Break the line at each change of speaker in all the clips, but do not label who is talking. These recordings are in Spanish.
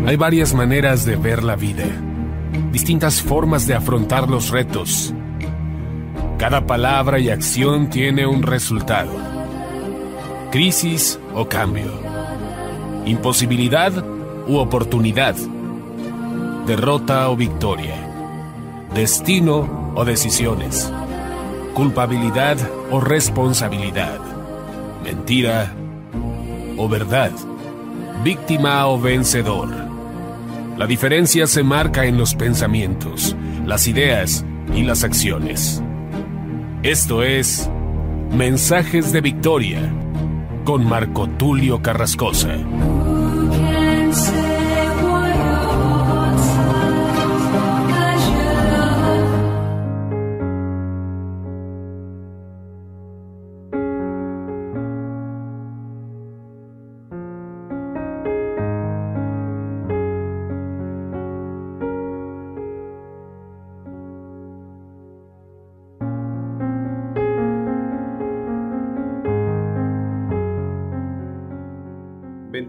Hay varias maneras de ver la vida, distintas formas de afrontar los retos. Cada palabra y acción tiene un resultado. Crisis o cambio. Imposibilidad u oportunidad. Derrota o victoria. Destino o decisiones. Culpabilidad o responsabilidad. Mentira o verdad. Víctima o vencedor. La diferencia se marca en los pensamientos, las ideas y las acciones. Esto es Mensajes de Victoria con Marco Tulio Carrascosa.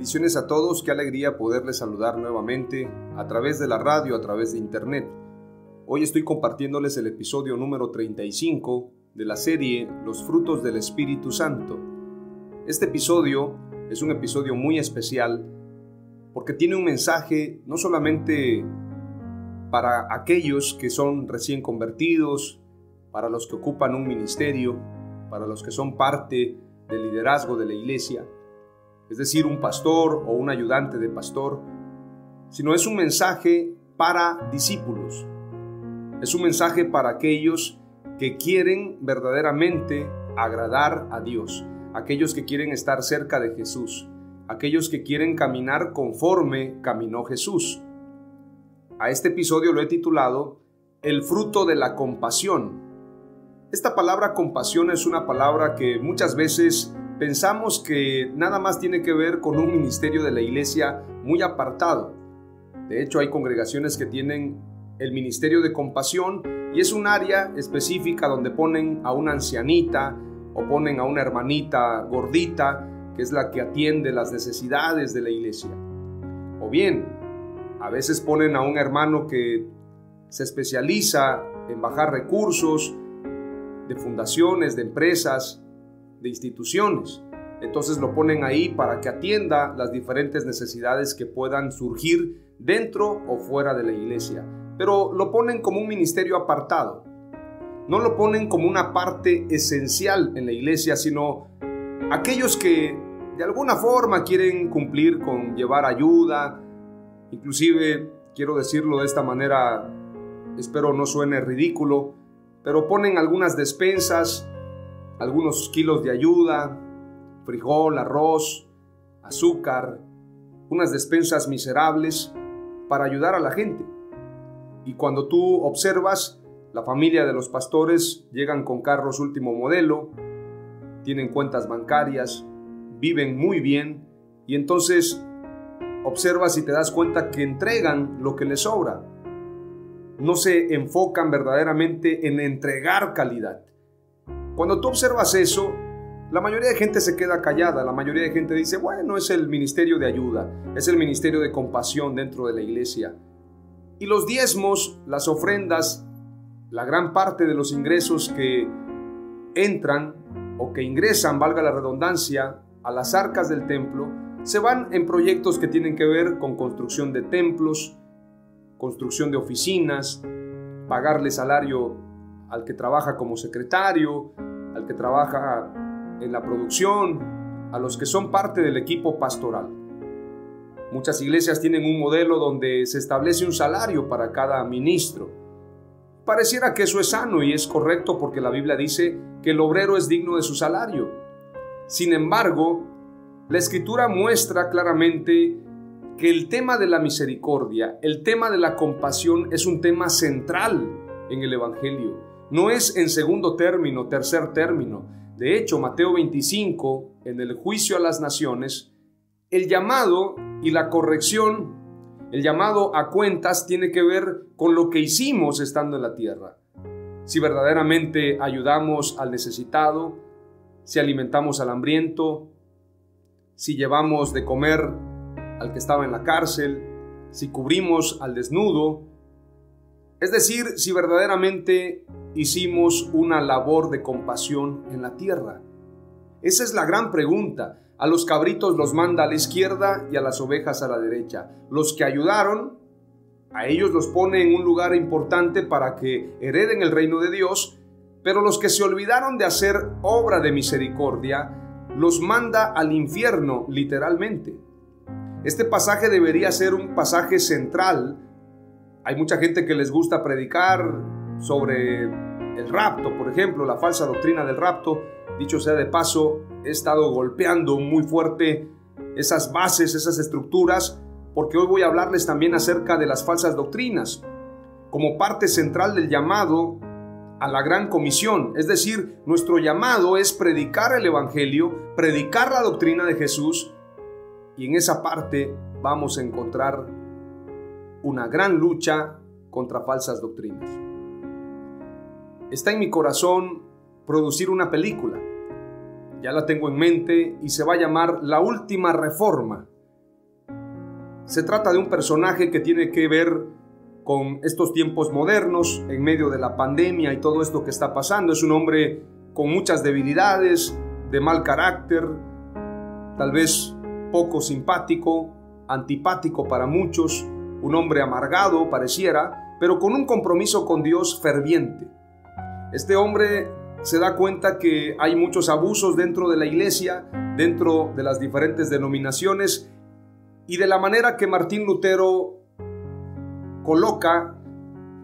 Bendiciones a todos, qué alegría poderles saludar nuevamente a través de la radio, a través de internet. Hoy estoy compartiéndoles el episodio número 35 de la serie Los frutos del Espíritu Santo. Este episodio es un episodio muy especial porque tiene un mensaje no solamente para aquellos que son recién convertidos, para los que ocupan un ministerio, para los que son parte del liderazgo de la iglesia, es decir, un pastor o un ayudante de pastor, sino es un mensaje para discípulos. Es un mensaje para aquellos que quieren verdaderamente agradar a Dios, aquellos que quieren estar cerca de Jesús, aquellos que quieren caminar conforme caminó Jesús. A este episodio lo he titulado El fruto de la compasión. Esta palabra compasión es una palabra que muchas veces pensamos que nada más tiene que ver con un ministerio de la iglesia muy apartado. De hecho, hay congregaciones que tienen el ministerio de compasión y es un área específica donde ponen a una ancianita o ponen a una hermanita gordita, que es la que atiende las necesidades de la iglesia. O bien, a veces ponen a un hermano que se especializa en bajar recursos de fundaciones, de empresas, de instituciones. Entonces lo ponen ahí para que atienda las diferentes necesidades que puedan surgir dentro o fuera de la iglesia. Pero lo ponen como un ministerio apartado. No lo ponen como una parte esencial en la iglesia, sino aquellos que de alguna forma quieren cumplir con llevar ayuda. Inclusive, quiero decirlo de esta manera, espero no suene ridículo, pero ponen algunas despensas, algunos kilos de ayuda, frijol, arroz, azúcar, unas despensas miserables para ayudar a la gente. Y cuando tú observas, la familia de los pastores llegan con carros último modelo, tienen cuentas bancarias, viven muy bien y entonces observas y te das cuenta que entregan lo que les sobra. No se enfocan verdaderamente en entregar calidad. Cuando tú observas eso, la mayoría de gente se queda callada, la mayoría de gente dice, bueno, es el ministerio de ayuda, es el ministerio de compasión dentro de la iglesia. Y los diezmos, las ofrendas, la gran parte de los ingresos que entran o que ingresan, valga la redundancia, a las arcas del templo, se van en proyectos que tienen que ver con construcción de templos, construcción de oficinas, pagarle salario al que trabaja como secretario, al que trabaja en la producción, a los que son parte del equipo pastoral. Muchas iglesias tienen un modelo donde se establece un salario para cada ministro. Pareciera que eso es sano y es correcto porque la Biblia dice que el obrero es digno de su salario. Sin embargo, la Escritura muestra claramente que el tema de la misericordia, el tema de la compasión es un tema central en el Evangelio. No es en segundo término, tercer término. De hecho, Mateo 25, en el juicio a las naciones, el llamado y la corrección, el llamado a cuentas tiene que ver con lo que hicimos estando en la tierra. Si verdaderamente ayudamos al necesitado, si alimentamos al hambriento, si llevamos de comer al que estaba en la cárcel, si cubrimos al desnudo, es decir, si verdaderamente hicimos una labor de compasión en la tierra. Esa es la gran pregunta. A los cabritos los manda a la izquierda y a las ovejas a la derecha. Los que ayudaron, a ellos los pone en un lugar importante para que hereden el reino de Dios, pero los que se olvidaron de hacer obra de misericordia, los manda al infierno literalmente. Este pasaje debería ser un pasaje central. Hay mucha gente que les gusta predicar sobre el rapto, por ejemplo, la falsa doctrina del rapto. Dicho sea de paso, he estado golpeando muy fuerte esas bases, esas estructuras, porque hoy voy a hablarles también acerca de las falsas doctrinas, como parte central del llamado a la gran comisión. Es decir, nuestro llamado es predicar el evangelio, predicar la doctrina de Jesús, y en esa parte vamos a encontrar una gran lucha contra falsas doctrinas. Está en mi corazón producir una película. Ya la tengo en mente y se va a llamar La Última Reforma. Se trata de un personaje que tiene que ver con estos tiempos modernos, en medio de la pandemia y todo esto que está pasando. Es un hombre con muchas debilidades, de mal carácter, tal vez poco simpático, antipático para muchos, un hombre amargado pareciera, pero con un compromiso con Dios ferviente. Este hombre se da cuenta que hay muchos abusos dentro de la iglesia, dentro de las diferentes denominaciones, y de la manera que Martín Lutero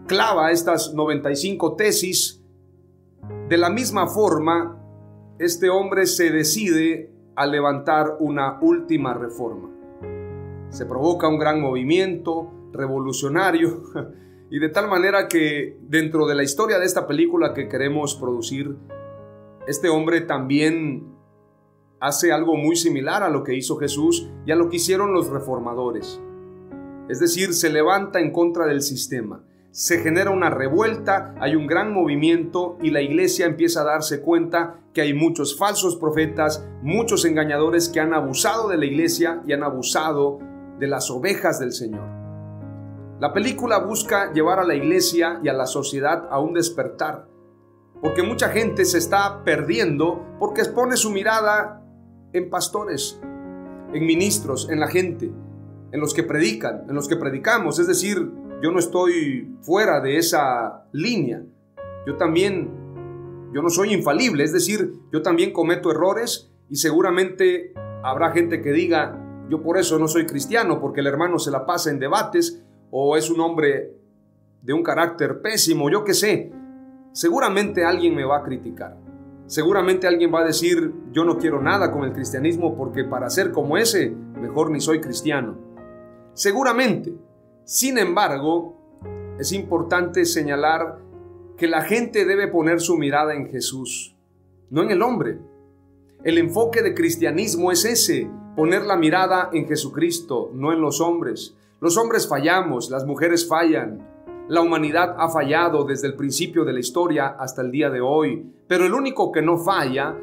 clava estas 95 tesis, de la misma forma, este hombre se decide a levantar una última reforma. Se provoca un gran movimiento revolucionario, y de tal manera que dentro de la historia de esta película que queremos producir, este hombre también hace algo muy similar a lo que hizo Jesús y a lo que hicieron los reformadores. Es decir, se levanta en contra del sistema, se genera una revuelta, hay un gran movimiento y la iglesia empieza a darse cuenta que hay muchos falsos profetas, muchos engañadores que han abusado de la iglesia y han abusado de las ovejas del Señor. La película busca llevar a la iglesia y a la sociedad a un despertar, porque mucha gente se está perdiendo porque pone su mirada en pastores, en ministros, en la gente, en los que predican, en los que predicamos. Es decir, yo no estoy fuera de esa línea. Yo no soy infalible, es decir, yo también cometo errores y seguramente habrá gente que diga, yo por eso no soy cristiano, porque el hermano se la pasa en debates o es un hombre de un carácter pésimo, yo qué sé. Seguramente alguien me va a criticar. Seguramente alguien va a decir, yo no quiero nada con el cristianismo porque para ser como ese, mejor ni soy cristiano. Seguramente. Sin embargo, es importante señalar que la gente debe poner su mirada en Jesús, no en el hombre. El enfoque de cristianismo es ese, poner la mirada en Jesucristo, no en los hombres. Los hombres fallamos, las mujeres fallan, la humanidad ha fallado desde el principio de la historia hasta el día de hoy, pero el único que no falla,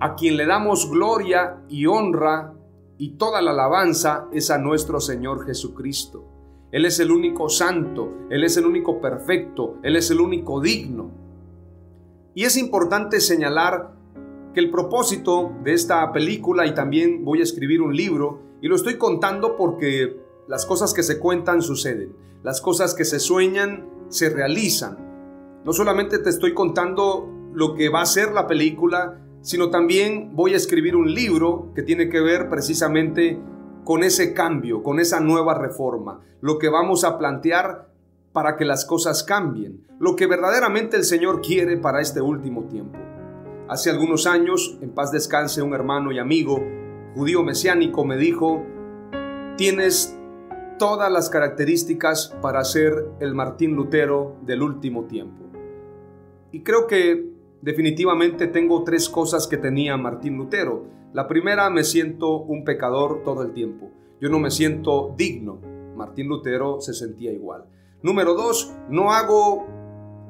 a quien le damos gloria y honra y toda la alabanza, es a nuestro Señor Jesucristo. Él es el único santo, Él es el único perfecto, Él es el único digno. Y es importante señalar que el propósito de esta película, y también voy a escribir un libro, y lo estoy contando porque las cosas que se cuentan suceden, las cosas que se sueñan se realizan. No solamente te estoy contando lo que va a ser la película, sino también voy a escribir un libro que tiene que ver precisamente con ese cambio, con esa nueva reforma, lo que vamos a plantear para que las cosas cambien, lo que verdaderamente el Señor quiere para este último tiempo. Hace algunos años, en paz descanse, un hermano y amigo judío mesiánico me dijo, tienes todas las características para ser el Martín Lutero del último tiempo. Y creo que definitivamente tengo tres cosas que tenía Martín Lutero. La primera, me siento un pecador todo el tiempo. Yo no me siento digno. Martín Lutero se sentía igual. Número dos, no hago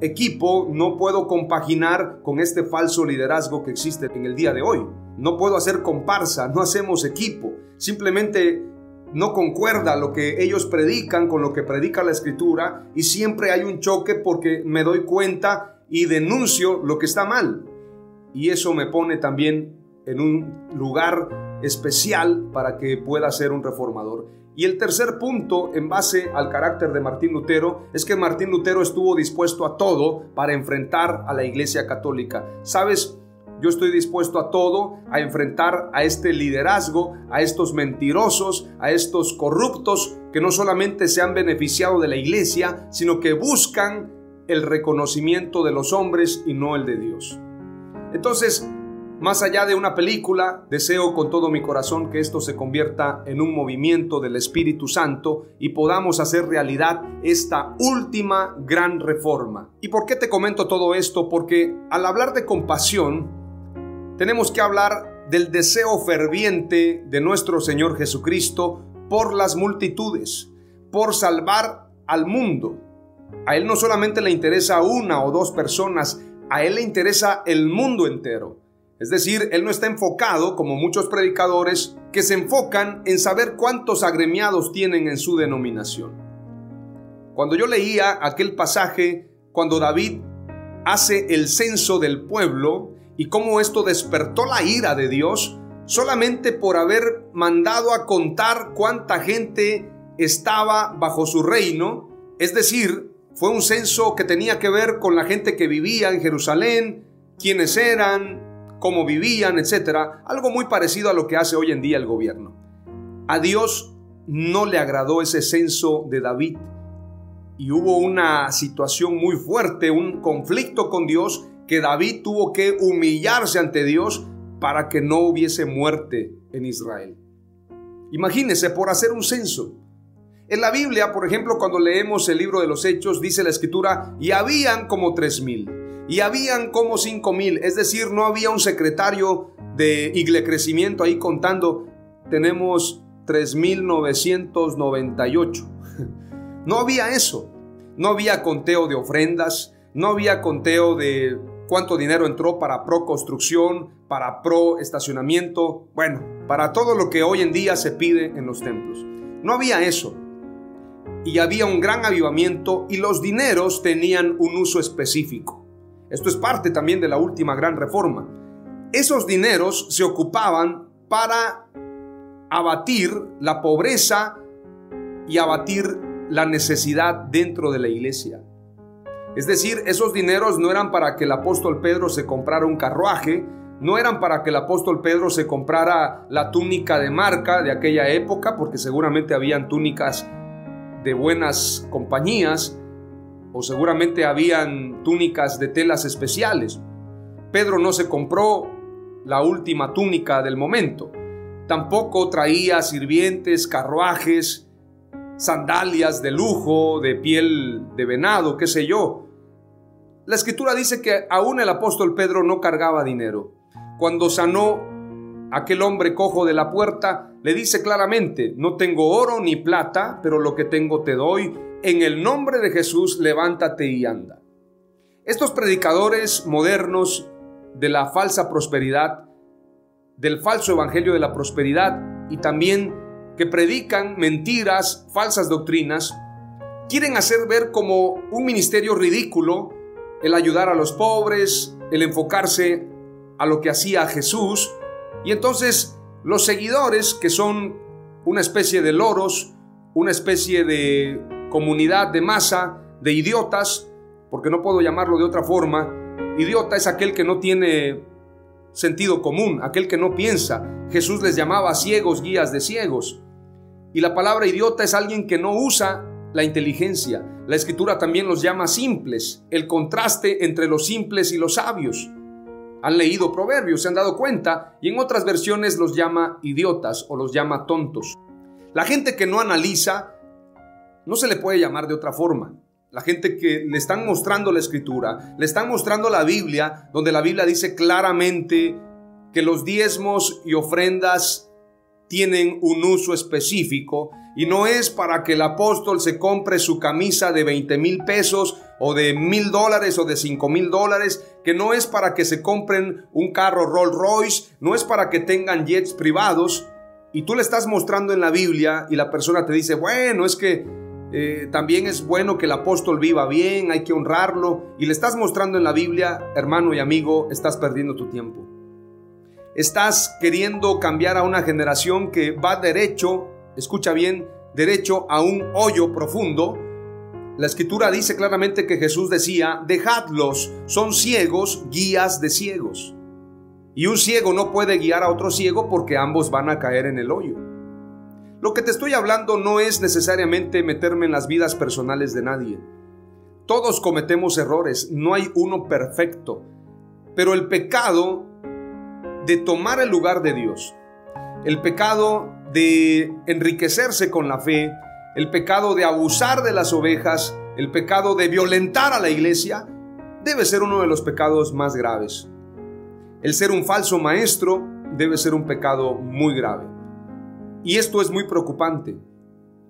equipo, no puedo compaginar con este falso liderazgo que existe en el día de hoy. No puedo hacer comparsa, no hacemos equipo. Simplemente no concuerda lo que ellos predican con lo que predica la Escritura, y siempre hay un choque porque me doy cuenta y denuncio lo que está mal. Y eso me pone también en un lugar especial para que pueda ser un reformador. Y el tercer punto, en base al carácter de Martín Lutero, es que Martín Lutero estuvo dispuesto a todo para enfrentar a la Iglesia Católica. ¿Sabes? Yo estoy dispuesto a todo, a enfrentar a este liderazgo, a estos mentirosos, a estos corruptos que no solamente se han beneficiado de la Iglesia, sino que buscan el reconocimiento de los hombres y no el de Dios. Entonces, más allá de una película, deseo con todo mi corazón que esto se convierta en un movimiento del Espíritu Santo y podamos hacer realidad esta última gran reforma. ¿Y por qué te comento todo esto? Porque al hablar de compasión, tenemos que hablar del deseo ferviente de nuestro Señor Jesucristo por las multitudes, por salvar al mundo. A Él no solamente le interesa una o dos personas, a Él le interesa el mundo entero. Es decir, Él no está enfocado, como muchos predicadores, que se enfocan en saber cuántos agremiados tienen en su denominación. Cuando yo leía aquel pasaje, cuando David hace el censo del pueblo, y cómo esto despertó la ira de Dios solamente por haber mandado a contar cuánta gente estaba bajo su reino. Es decir, fue un censo que tenía que ver con la gente que vivía en Jerusalén, quiénes eran, cómo vivían, etc. Algo muy parecido a lo que hace hoy en día el gobierno. A Dios no le agradó ese censo de David y hubo una situación muy fuerte, un conflicto con Dios, que David tuvo que humillarse ante Dios para que no hubiese muerte en Israel. Imagínense, por hacer un censo. En la Biblia, por ejemplo, cuando leemos el libro de los Hechos, dice la Escritura, y habían como 3,000, y habían como 5,000, es decir, no había un secretario de Iglecrecimiento ahí contando, tenemos 3,998. No había eso, no había conteo de ofrendas, no había conteo de cuánto dinero entró para pro construcción, para pro estacionamiento, bueno, para todo lo que hoy en día se pide en los templos. No había eso. Y había un gran avivamiento y los dineros tenían un uso específico. Esto es parte también de la última gran reforma. Esos dineros se ocupaban para abatir la pobreza y abatir la necesidad dentro de la iglesia. Es decir, esos dineros no eran para que el apóstol Pedro se comprara un carruaje, no eran para que el apóstol Pedro se comprara la túnica de marca de aquella época, porque seguramente habían túnicas de buenas compañías, o seguramente habían túnicas de telas especiales. Pedro no se compró la última túnica del momento, tampoco traía sirvientes, carruajes, sandalias de lujo, de piel de venado, qué sé yo. La Escritura dice que aún el apóstol Pedro no cargaba dinero. Cuando sanó aquel hombre cojo de la puerta, le dice claramente, no tengo oro ni plata, pero lo que tengo te doy. En el nombre de Jesús, levántate y anda. Estos predicadores modernos de la falsa prosperidad, del falso evangelio de la prosperidad y también que predican mentiras, falsas doctrinas, quieren hacer ver como un ministerio ridículo el ayudar a los pobres, el enfocarse a lo que hacía Jesús. Y entonces los seguidores, que son una especie de loros, una especie de comunidad de masa, de idiotas, porque no puedo llamarlo de otra forma. Idiota es aquel que no tiene sentido común, aquel que no piensa. Jesús les llamaba ciegos, guías de ciegos. Y la palabra idiota es alguien que no usa la inteligencia. La Escritura también los llama simples, el contraste entre los simples y los sabios. Han leído Proverbios, se han dado cuenta, y en otras versiones los llama idiotas o los llama tontos. La gente que no analiza no se le puede llamar de otra forma. La gente que le están mostrando la Escritura, le están mostrando la Biblia, donde la Biblia dice claramente que los diezmos y ofrendas tienen un uso específico y no es para que el apóstol se compre su camisa de 20,000 pesos o de $1,000 o de $5,000, que no es para que se compren un carro Rolls Royce, no es para que tengan jets privados y tú le estás mostrando en la Biblia y la persona te dice, bueno, es que también es bueno que el apóstol viva bien, hay que honrarlo, y le estás mostrando en la Biblia, hermano y amigo, estás perdiendo tu tiempo. Estás queriendo cambiar a una generación que va derecho, escucha bien, derecho a un hoyo profundo. La Escritura dice claramente que Jesús decía, dejadlos, son ciegos, guías de ciegos. Y un ciego no puede guiar a otro ciego porque ambos van a caer en el hoyo. Lo que te estoy hablando no es necesariamente meterme en las vidas personales de nadie. Todos cometemos errores, no hay uno perfecto. Pero el pecado de tomar el lugar de Dios, el pecado de enriquecerse con la fe, el pecado de abusar de las ovejas, el pecado de violentar a la iglesia, debe ser uno de los pecados más graves. El ser un falso maestro debe ser un pecado muy grave. Y esto es muy preocupante,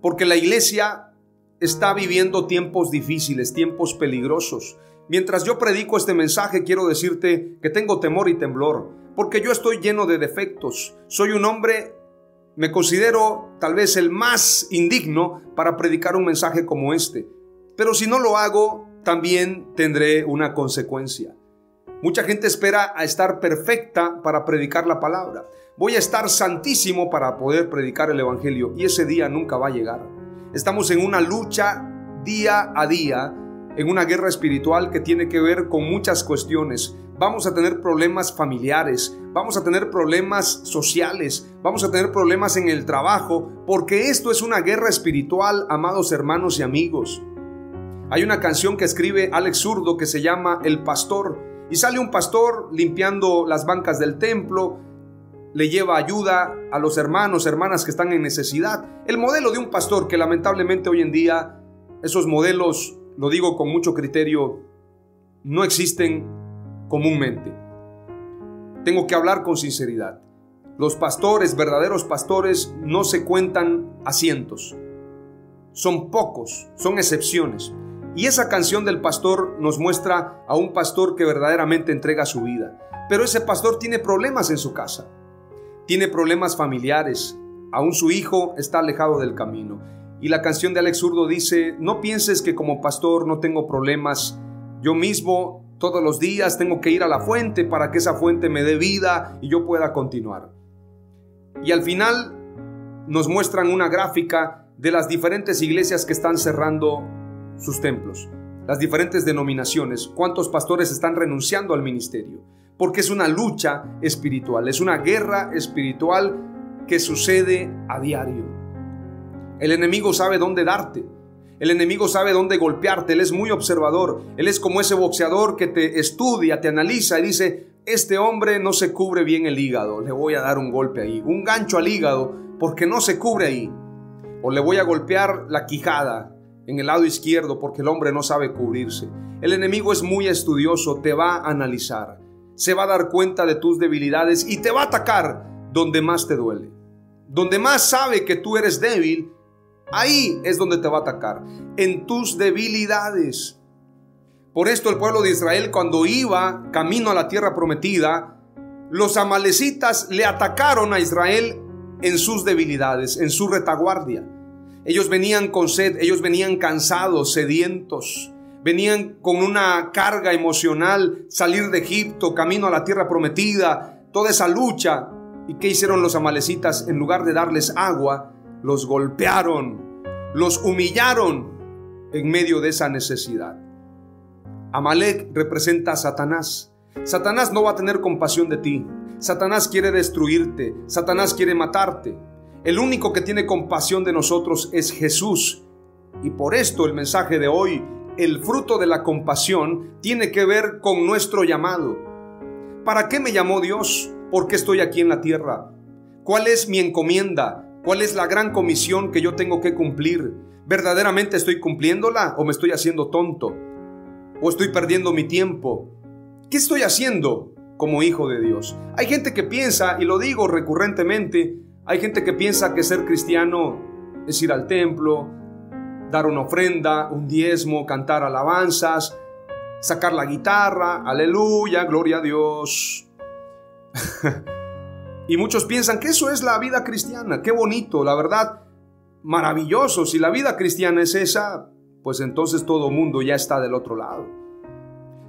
porque la iglesia está viviendo tiempos difíciles, tiempos peligrosos. Mientras yo predico este mensaje, quiero decirte que tengo temor y temblor, porque yo estoy lleno de defectos. Soy un hombre, me considero tal vez el más indigno para predicar un mensaje como este. Pero si no lo hago, también tendré una consecuencia. Mucha gente espera a estar perfecta para predicar la palabra. Voy a estar santísimo para poder predicar el evangelio, y ese día nunca va a llegar. Estamos en una lucha día a día, en una guerra espiritual que tiene que ver con muchas cuestiones. Vamos a tener problemas familiares, vamos a tener problemas sociales, vamos a tener problemas en el trabajo, porque esto es una guerra espiritual, amados hermanos y amigos. Hay una canción que escribe Alex Zurdo que se llama El Pastor, y sale un pastor limpiando las bancas del templo, le lleva ayuda a los hermanos, hermanas que están en necesidad. El modelo de un pastor que lamentablemente hoy en día, esos modelos, lo digo con mucho criterio, no existen comúnmente. Tengo que hablar con sinceridad. Los pastores, verdaderos pastores, no se cuentan a cientos. Son pocos, son excepciones. Y esa canción del pastor nos muestra a un pastor que verdaderamente entrega su vida. Pero ese pastor tiene problemas en su casa. Tiene problemas familiares. Aún su hijo está alejado del camino. Y la canción de Alex Zurdo dice, no pienses que como pastor no tengo problemas. Yo mismo todos los días tengo que ir a la fuente para que esa fuente me dé vida y yo pueda continuar. Y al final nos muestran una gráfica de las diferentes iglesias que están cerrando sus templos, las diferentes denominaciones, cuántos pastores están renunciando al ministerio, porque es una lucha espiritual, es una guerra espiritual que sucede a diario. El enemigo sabe dónde darte, el enemigo sabe dónde golpearte, él es muy observador, él es como ese boxeador que te estudia, te analiza y dice, este hombre no se cubre bien el hígado, le voy a dar un golpe ahí, un gancho al hígado porque no se cubre ahí, o le voy a golpear la quijada en el lado izquierdo porque el hombre no sabe cubrirse. El enemigo es muy estudioso, te va a analizar, se va a dar cuenta de tus debilidades y te va a atacar donde más te duele. Donde más sabe que tú eres débil, ahí es donde te va a atacar, en tus debilidades. Por esto el pueblo de Israel, cuando iba camino a la tierra prometida, los amalecitas le atacaron a Israel en sus debilidades, en su retaguardia. Ellos venían con sed, ellos venían cansados, sedientos, venían con una carga emocional, salir de Egipto, camino a la tierra prometida, toda esa lucha. ¿Y qué hicieron los amalecitas? En lugar de darles agua, los golpearon, los humillaron en medio de esa necesidad. Amalec representa a Satanás. Satanás no va a tener compasión de ti. Satanás quiere destruirte, Satanás quiere matarte. El único que tiene compasión de nosotros es Jesús. Y por esto el mensaje de hoy, el fruto de la compasión, tiene que ver con nuestro llamado. ¿Para qué me llamó Dios? ¿Por qué estoy aquí en la tierra? ¿Cuál es mi encomienda? ¿Cuál es la gran comisión que yo tengo que cumplir? ¿Verdaderamente estoy cumpliéndola o me estoy haciendo tonto? ¿O estoy perdiendo mi tiempo? ¿Qué estoy haciendo como hijo de Dios? Hay gente que piensa, y lo digo recurrentemente, hay gente que piensa que ser cristiano es ir al templo, dar una ofrenda, un diezmo, cantar alabanzas, sacar la guitarra, aleluya, gloria a Dios. Y muchos piensan que eso es la vida cristiana. Qué bonito, la verdad, maravilloso. Si la vida cristiana es esa, pues entonces todo mundo ya está del otro lado.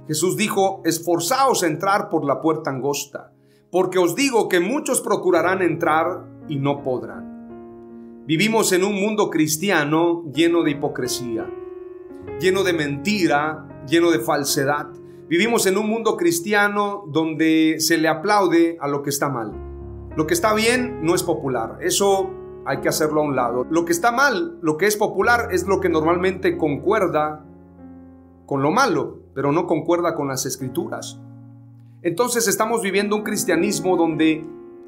Jesús dijo: esforzaos a entrar por la puerta angosta, porque os digo que muchos procurarán entrar y no podrán. Vivimos en un mundo cristiano lleno de hipocresía, lleno de mentira, lleno de falsedad. Vivimos en un mundo cristiano donde se le aplaude a lo que está mal. Lo que está bien no es popular. Eso hay que hacerlo a un lado. Lo que está mal, lo que es popular, es lo que normalmente concuerda con lo malo, pero no concuerda con las Escrituras. Entonces estamos viviendo un cristianismo donde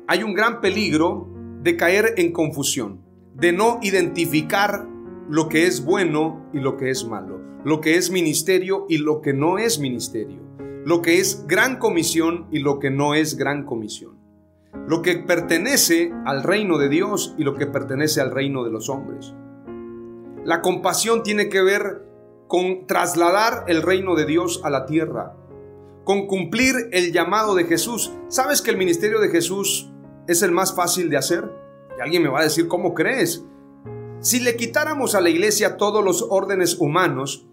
hay un gran peligro de caer en confusión, de no identificar lo que es bueno y lo que es malo, lo que es ministerio y lo que no es ministerio, lo que es gran comisión y lo que no es gran comisión, lo que pertenece al reino de Dios y lo que pertenece al reino de los hombres. La compasión tiene que ver con trasladar el reino de Dios a la tierra, con cumplir el llamado de Jesús. ¿Sabes que el ministerio de Jesús es el más fácil de hacer? Y alguien me va a decir: ¿cómo crees? Si le quitáramos a la iglesia todos los órdenes humanos,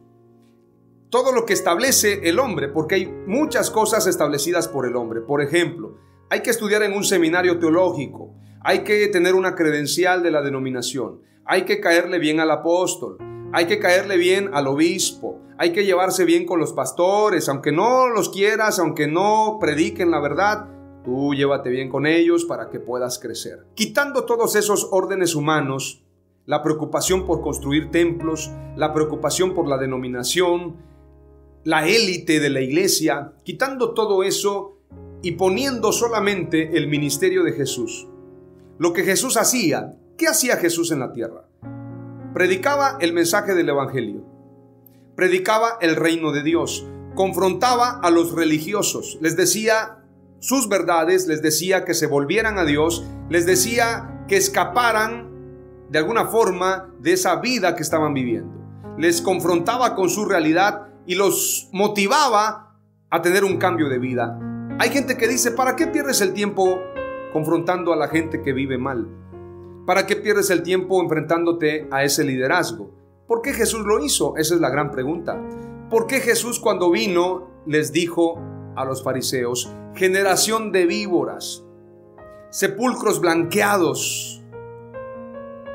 todo lo que establece el hombre, porque hay muchas cosas establecidas por el hombre. Por ejemplo, hay que estudiar en un seminario teológico, hay que tener una credencial de la denominación, hay que caerle bien al apóstol, hay que caerle bien al obispo, hay que llevarse bien con los pastores, aunque no los quieras, aunque no prediquen la verdad, tú llévate bien con ellos para que puedas crecer. Quitando todos esos órdenes humanos, la preocupación por construir templos, la preocupación por la denominación, la élite de la iglesia, quitando todo eso y poniendo solamente el ministerio de Jesús. Lo que Jesús hacía. ¿Qué hacía Jesús en la tierra? Predicaba el mensaje del evangelio, predicaba el reino de Dios, confrontaba a los religiosos, les decía sus verdades, les decía que se volvieran a Dios, les decía que escaparan de alguna forma de esa vida que estaban viviendo. Les confrontaba con su realidad y los motivaba a tener un cambio de vida. Hay gente que dice: ¿para qué pierdes el tiempo confrontando a la gente que vive mal? ¿Para qué pierdes el tiempo enfrentándote a ese liderazgo? ¿Por qué Jesús lo hizo? Esa es la gran pregunta. ¿Por qué Jesús, cuando vino, les dijo a los fariseos: generación de víboras, sepulcros blanqueados?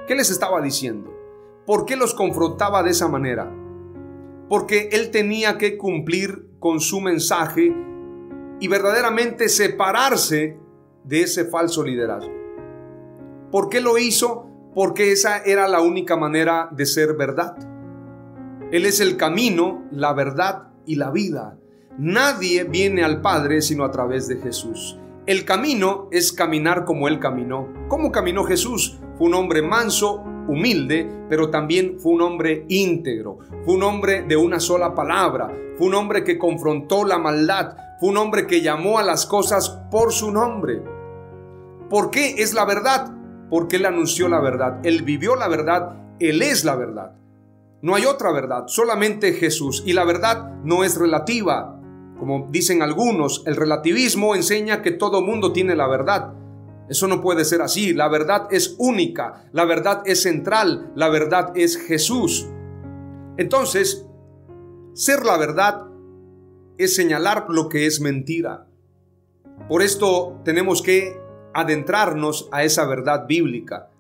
¿Qué les estaba diciendo? ¿Por qué los confrontaba de esa manera? Porque él tenía que cumplir con su mensaje y verdaderamente separarse de ese falso liderazgo. ¿Por qué lo hizo? Porque esa era la única manera de ser verdad. Él es el camino, la verdad y la vida. Nadie viene al Padre sino a través de Jesús. El camino es caminar como Él caminó. ¿Cómo caminó Jesús? Fue un hombre manso, humilde, pero también fue un hombre íntegro. Fue un hombre de una sola palabra. Fue un hombre que confrontó la maldad. Fue un hombre que llamó a las cosas por su nombre. ¿Por qué es la verdad? Porque Él anunció la verdad. Él vivió la verdad. Él es la verdad. No hay otra verdad, solamente Jesús. Y la verdad no es relativa. Como dicen algunos, el relativismo enseña que todo mundo tiene la verdad. Eso no puede ser así. La verdad es única, la verdad es central, la verdad es Jesús. Entonces, ser la verdad es señalar lo que es mentira. Por esto tenemos que adentrarnos a esa verdad bíblica.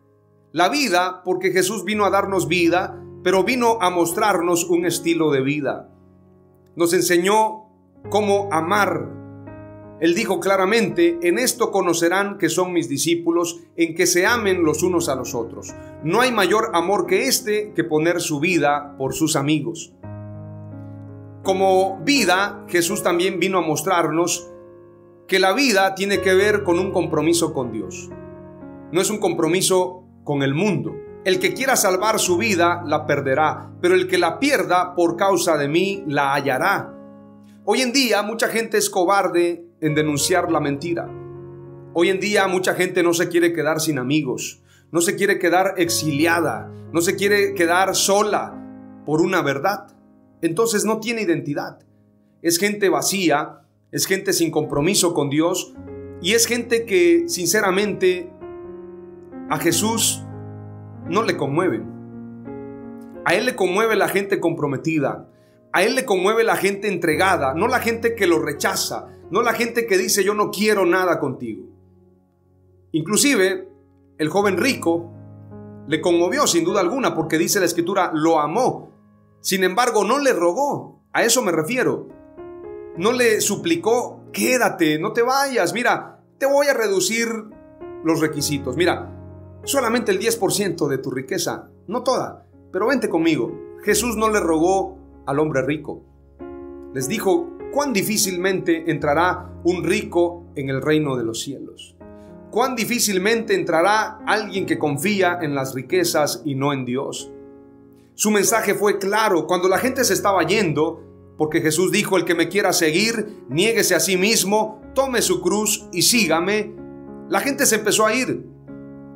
La vida, porque Jesús vino a darnos vida, pero vino a mostrarnos un estilo de vida. Nos enseñó cómo amar. Él dijo claramente: en esto conocerán que son mis discípulos, en que se amen los unos a los otros. No hay mayor amor que este, que poner su vida por sus amigos. Como vida, Jesús también vino a mostrarnos que la vida tiene que ver con un compromiso con Dios. No es un compromiso con el mundo. El que quiera salvar su vida la perderá, pero el que la pierda por causa de mí la hallará. Hoy en día mucha gente es cobarde en denunciar la mentira. Hoy en día mucha gente no se quiere quedar sin amigos, no se quiere quedar exiliada, no se quiere quedar sola por una verdad. Entonces no tiene identidad. Es gente vacía, es gente sin compromiso con Dios Y es gente que sinceramente a Jesús no le conmueve. A Él le conmueve la gente comprometida. A Él le conmueve la gente entregada, no la gente que lo rechaza, no la gente que dice yo no quiero nada contigo. Inclusive el joven rico le conmovió sin duda alguna, porque dice la Escritura, lo amó. Sin embargo, no le rogó. A eso me refiero. No le suplicó, quédate, no te vayas. Mira, te voy a reducir los requisitos. Mira, solamente el 10% de tu riqueza, no toda, pero vente conmigo. Jesús no le rogó al hombre rico. Les dijo, cuán difícilmente entrará un rico en el reino de los cielos. Cuán difícilmente entrará alguien que confía en las riquezas y no en Dios. Su mensaje fue claro cuando la gente se estaba yendo, porque Jesús dijo, el que me quiera seguir, niéguese a sí mismo, tome su cruz y sígame. La gente se empezó a ir.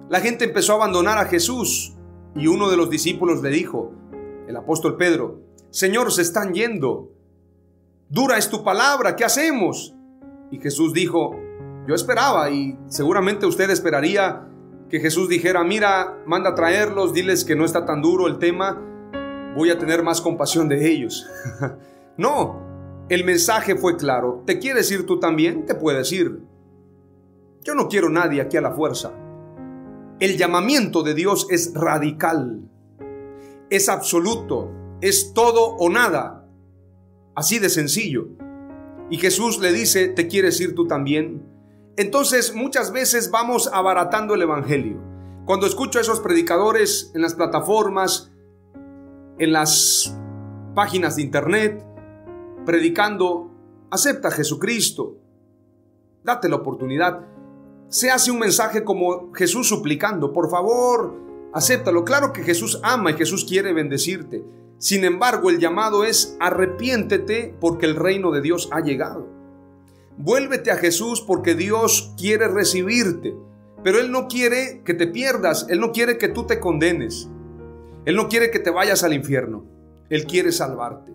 La gente empezó a abandonar a Jesús. Y uno de los discípulos le dijo, el apóstol Pedro, Señor, se están yendo. Dura es tu palabra, ¿qué hacemos? Y Jesús dijo, yo esperaba, y seguramente usted esperaría que Jesús dijera, mira, manda a traerlos, diles que no está tan duro el tema, voy a tener más compasión de ellos. No, el mensaje fue claro. ¿Te quieres ir tú también? Te puedes ir. Yo no quiero nadie aquí a la fuerza. El llamamiento de Dios es radical, es absoluto, es todo o nada, así de sencillo. Y Jesús le dice, ¿te quieres ir tú también? Entonces muchas veces vamos abaratando el evangelio. Cuando escucho a esos predicadores en las plataformas, en las páginas de internet, predicando, acepta a Jesucristo, date la oportunidad. Se hace un mensaje como Jesús suplicando, por favor, acéptalo. Claro que Jesús ama y Jesús quiere bendecirte. Sin embargo, el llamado es arrepiéntete porque el reino de Dios ha llegado. Vuélvete a Jesús porque Dios quiere recibirte. Pero Él no quiere que te pierdas. Él no quiere que tú te condenes. Él no quiere que te vayas al infierno. Él quiere salvarte.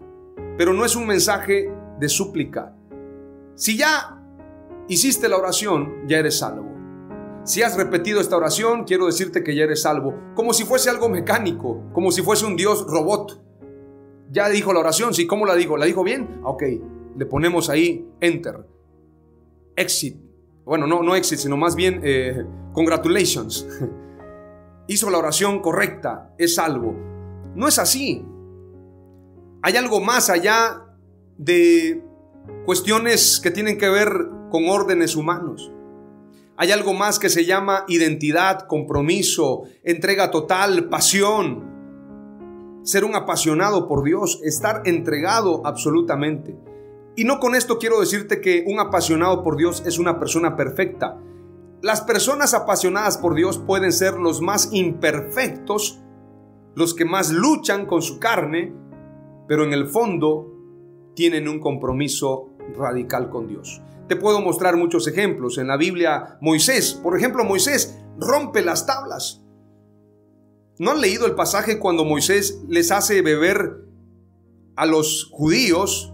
Pero no es un mensaje de súplica. Si ya hiciste la oración, ya eres salvo. Si has repetido esta oración, quiero decirte que ya eres salvo. Como si fuese algo mecánico, como si fuese un Dios robot. Ya dijo la oración, sí, ¿cómo la dijo? ¿La dijo bien? Ok, le ponemos ahí Enter. Exit. Bueno, no exit, sino más bien congratulations. Hizo la oración correcta, es salvo. No es así. Hay algo más allá de cuestiones que tienen que ver con órdenes humanos. Hay algo más que se llama identidad, compromiso, entrega total, pasión. Ser un apasionado por Dios, estar entregado absolutamente. Y no con esto quiero decirte que un apasionado por Dios es una persona perfecta. Las personas apasionadas por Dios pueden ser los más imperfectos, los que más luchan con su carne, pero en el fondo tienen un compromiso radical con Dios. Te puedo mostrar muchos ejemplos. En la Biblia, Moisés, por ejemplo, Moisés rompe las tablas. ¿No han leído el pasaje cuando Moisés les hace beber a los judíos?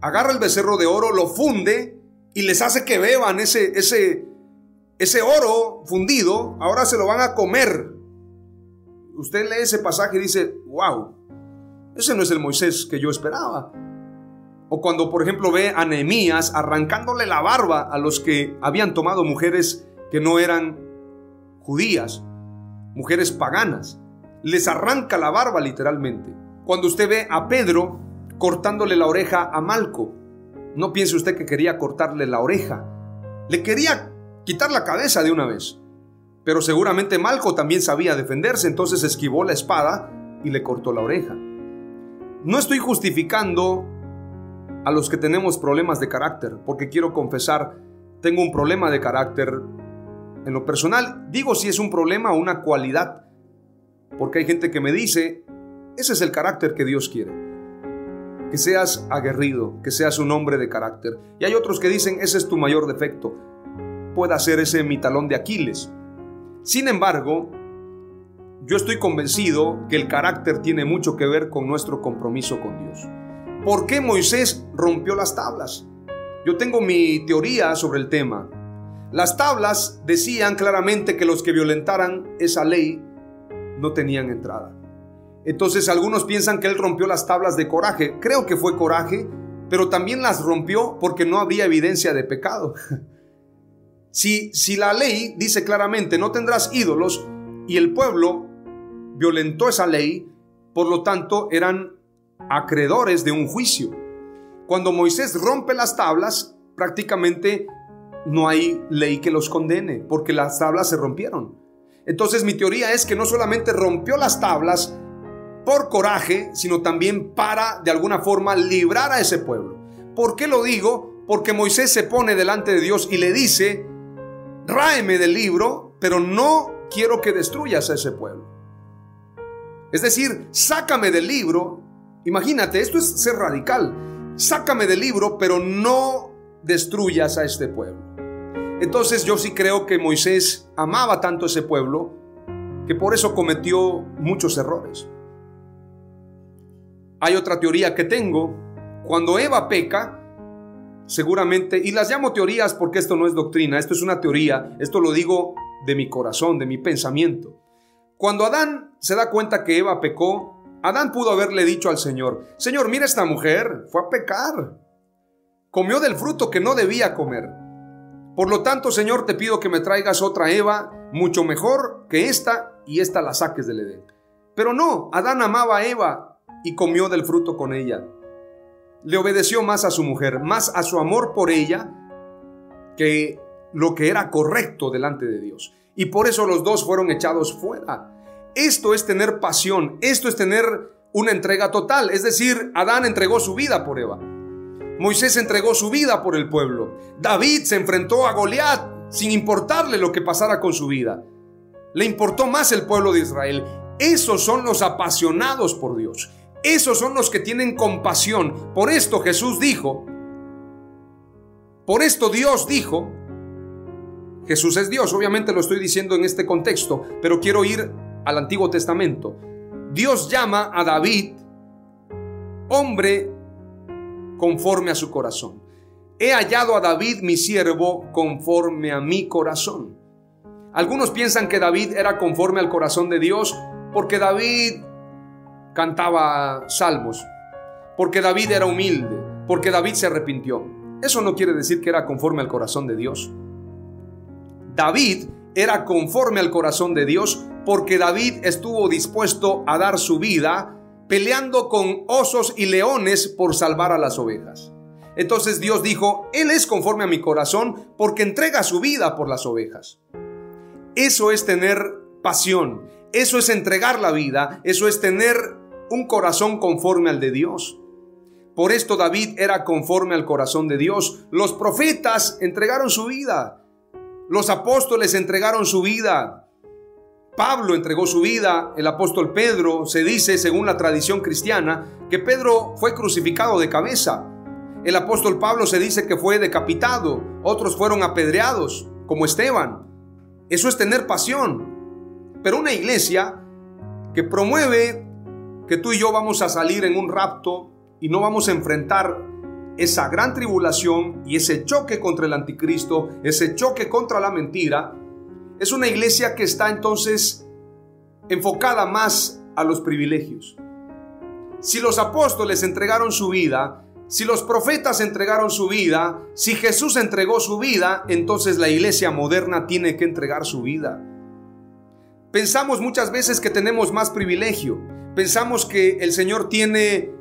Agarra el becerro de oro, lo funde y les hace que beban ese oro fundido. Ahora se lo van a comer. Usted lee ese pasaje y dice, wow, ese no es el Moisés que yo esperaba. O cuando, por ejemplo, ve a Nehemías arrancándole la barba a los que habían tomado mujeres que no eran judías, mujeres paganas. Les arranca la barba literalmente. Cuando usted ve a Pedro cortándole la oreja a Malco, no piense usted que quería cortarle la oreja. Le quería quitar la cabeza de una vez. Pero seguramente Malco también sabía defenderse, entonces esquivó la espada y le cortó la oreja. No estoy justificando a los que tenemos problemas de carácter, porque quiero confesar, tengo un problema de carácter en lo personal. Digo si es un problema o una cualidad, porque hay gente que me dice, ese es el carácter que Dios quiere, que seas aguerrido, que seas un hombre de carácter. Y hay otros que dicen, ese es tu mayor defecto, puede ser ese mi talón de Aquiles. Sin embargo, yo estoy convencido que el carácter tiene mucho que ver con nuestro compromiso con Dios. ¿Por qué Moisés rompió las tablas? Yo tengo mi teoría sobre el tema. Las tablas decían claramente que los que violentaran esa ley no tenían entrada. Entonces algunos piensan que él rompió las tablas de coraje. Creo que fue coraje, pero también las rompió porque no habría evidencia de pecado. Si la ley dice claramente no tendrás ídolos y el pueblo violentó esa ley, por lo tanto eran acreedores de un juicio. Cuando Moisés rompe las tablas, prácticamente no hay ley que los condene porque las tablas se rompieron. Entonces mi teoría es que no solamente rompió las tablas por coraje, sino también para de alguna forma librar a ese pueblo. ¿Por qué lo digo? Porque Moisés se pone delante de Dios y le dice: ráeme del libro, pero no quiero que destruyas a ese pueblo. Es decir, sácame del libro. Imagínate, esto es ser radical. Sácame del libro, pero no destruyas a este pueblo. Entonces yo sí creo que Moisés amaba tanto a ese pueblo que por eso cometió muchos errores. Hay otra teoría que tengo. Cuando Eva peca, seguramente, y las llamo teorías porque esto no es doctrina, esto es una teoría, esto lo digo de mi corazón, de mi pensamiento. Cuando Adán se da cuenta que Eva pecó, Adán pudo haberle dicho al Señor: Señor, mira, esta mujer fue a pecar, comió del fruto que no debía comer. Por lo tanto, Señor, te pido que me traigas otra Eva mucho mejor que esta, y esta la saques del Edén. Pero no, Adán amaba a Eva y comió del fruto con ella. Le obedeció más a su mujer, más a su amor por ella que lo que era correcto delante de Dios. Y por eso los dos fueron echados fuera. Esto es tener pasión, esto es tener una entrega total. Es decir, Adán entregó su vida por Eva. Moisés entregó su vida por el pueblo. David se enfrentó a Goliat sin importarle lo que pasara con su vida. Le importó más el pueblo de Israel. Esos son los apasionados por Dios. Esos son los que tienen compasión. Por esto Jesús dijo, por esto Dios dijo, Jesús es Dios, obviamente lo estoy diciendo en este contexto, pero quiero ir al Antiguo Testamento. Dios llama a David hombre conforme a su corazón. He hallado a David mi siervo conforme a mi corazón. Algunos piensan que David era conforme al corazón de Dios porque David cantaba salmos, porque David era humilde, porque David se arrepintió. Eso no quiere decir que era conforme al corazón de Dios. David era conforme al corazón de Dios porque David estuvo dispuesto a dar su vida peleando con osos y leones por salvar a las ovejas. Entonces Dios dijo: Él es conforme a mi corazón porque entrega su vida por las ovejas. Eso es tener pasión, eso es entregar la vida, eso es tener un corazón conforme al de Dios. Por esto David era conforme al corazón de Dios. Los profetas entregaron su vida. Los apóstoles entregaron su vida. Pablo entregó su vida. El apóstol Pedro, se dice según la tradición cristiana que Pedro fue crucificado de cabeza. El apóstol Pablo se dice que fue decapitado. Otros fueron apedreados, como Esteban. Eso es tener pasión. Pero una iglesia que promueve que tú y yo vamos a salir en un rapto y no vamos a enfrentar esa gran tribulación y ese choque contra el anticristo, ese choque contra la mentira, es una iglesia que está entonces enfocada más a los privilegios. Si los apóstoles entregaron su vida, si los profetas entregaron su vida, si Jesús entregó su vida, entonces la iglesia moderna tiene que entregar su vida. Pensamos muchas veces que tenemos más privilegio. Pensamos que el Señor tiene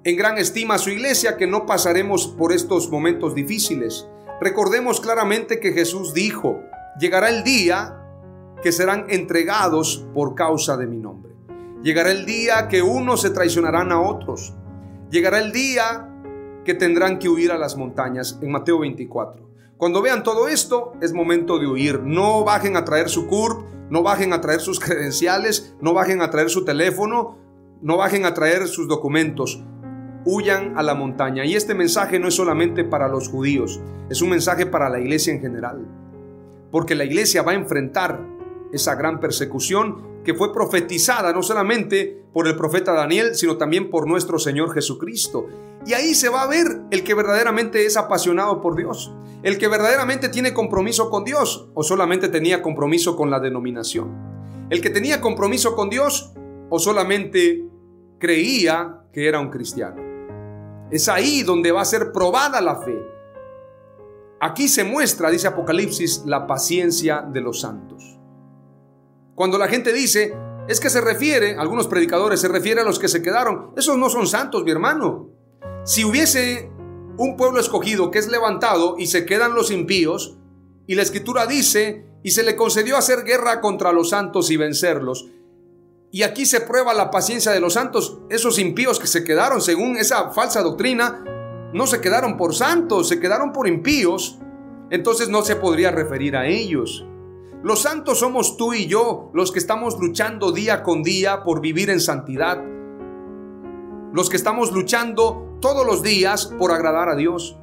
en gran estima a su iglesia, que no pasaremos por estos momentos difíciles. Recordemos claramente que Jesús dijo: llegará el día que serán entregados por causa de mi nombre. Llegará el día que unos se traicionarán a otros. Llegará el día que tendrán que huir a las montañas, en Mateo 24. Cuando vean todo esto, es momento de huir. No bajen a traer su CURP, no bajen a traer sus credenciales, no bajen a traer su teléfono, no bajen a traer sus documentos. Huyan a la montaña. Y este mensaje no es solamente para los judíos, es un mensaje para la iglesia en general. Porque la iglesia va a enfrentar esa gran persecución que fue profetizada no solamente por el profeta Daniel, sino también por nuestro Señor Jesucristo. Y ahí se va a ver el que verdaderamente es apasionado por Dios, el que verdaderamente tiene compromiso con Dios o solamente tenía compromiso con la denominación, el que tenía compromiso con Dios o solamente creía que era un cristiano. Es ahí donde va a ser probada la fe. Aquí se muestra, dice Apocalipsis, la paciencia de los santos. Cuando la gente dice, es que se refiere, algunos predicadores se refiere a los que se quedaron, esos no son santos, mi hermano. Si hubiese un pueblo escogido que es levantado y se quedan los impíos, y la Escritura dice, y se le concedió hacer guerra contra los santos y vencerlos, y aquí se prueba la paciencia de los santos, esos impíos que se quedaron según esa falsa doctrina, no se quedaron por santos, se quedaron por impíos, entonces no se podría referir a ellos. Los santos somos tú y yo, los que estamos luchando día con día por vivir en santidad, los que estamos luchando todos los días por agradar a Dios,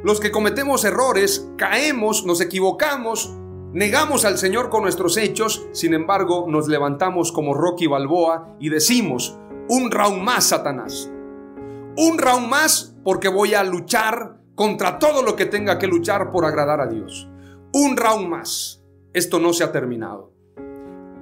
los que cometemos errores, caemos, nos equivocamos, negamos al Señor con nuestros hechos, sin embargo nos levantamos como Rocky Balboa y decimos, un round más, Satanás, un round más, porque voy a luchar contra todo lo que tenga que luchar por agradar a Dios. Un round más, esto no se ha terminado.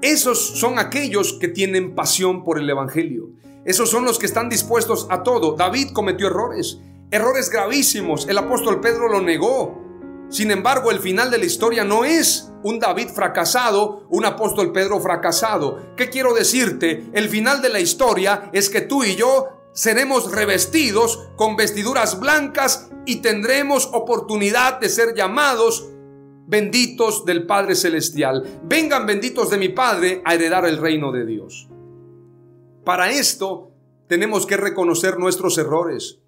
Esos son aquellos que tienen pasión por el evangelio. Esos son los que están dispuestos a todo. David cometió errores gravísimos. El apóstol Pedro lo negó. Sin embargo, el final de la historia no es un David fracasado, un apóstol Pedro fracasado. ¿Qué quiero decirte? El final de la historia es que tú y yo seremos revestidos con vestiduras blancas y tendremos oportunidad de ser llamados benditos del Padre Celestial. Vengan benditos de mi Padre a heredar el reino de Dios. Para esto tenemos que reconocer nuestros errores.